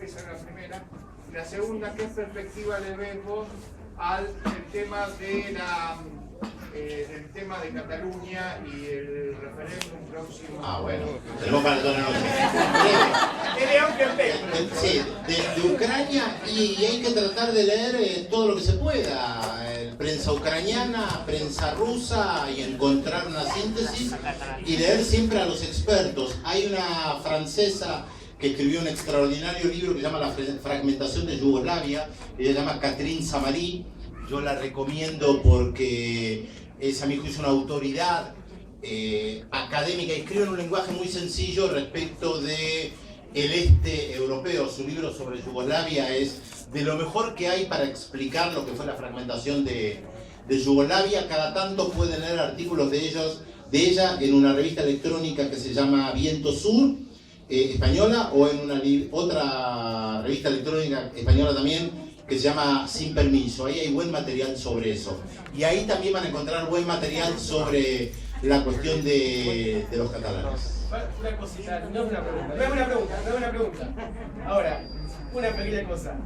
S14: Esa es la primera. Y la segunda, ¿qué perspectiva le ves vos al tema de el tema de Cataluña y el referéndum próximo?
S2: Ah, bueno, tenemos para toda la noche. Sí, de Ucrania, y hay que tratar de leer todo lo que se pueda. Prensa ucraniana, prensa rusa, y encontrar una síntesis y leer siempre a los expertos. Hay una francesa que escribió un extraordinario libro que se llama La fragmentación de Yugoslavia, ella se llama Catherine Samari. Yo la recomiendo porque es, a mi juicio, una autoridad académica y escribe en un lenguaje muy sencillo respecto de el este europeo. Su libro sobre Yugoslavia es de lo mejor que hay para explicar lo que fue la fragmentación de Yugoslavia. Cada tanto pueden leer artículos de ella en una revista electrónica que se llama Viento Sur, española, o en una otra revista electrónica española también, que se llama Sin Permiso. Ahí hay buen material sobre eso. Y ahí también van a encontrar buen material sobre la cuestión de los catalanes.
S6: Una cosita, no es una pregunta. Ahora, una pequeña cosa.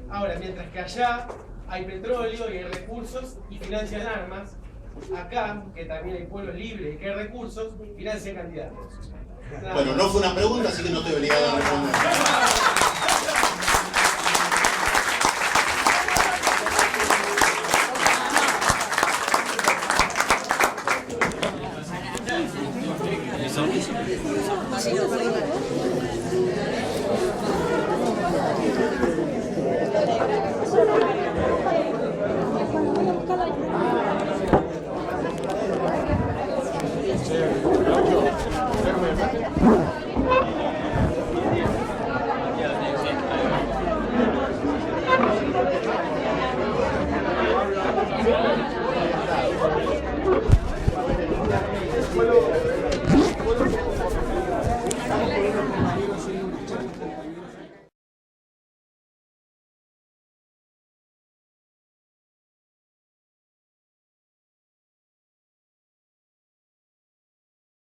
S6: Ahora, mientras que allá hay petróleo y hay recursos y financian armas, acá, que también hay pueblos libres y que hay recursos, financian candidatos.
S2: Bueno, no fue una pregunta, así que no estoy obligado a responder.
S14: Sí.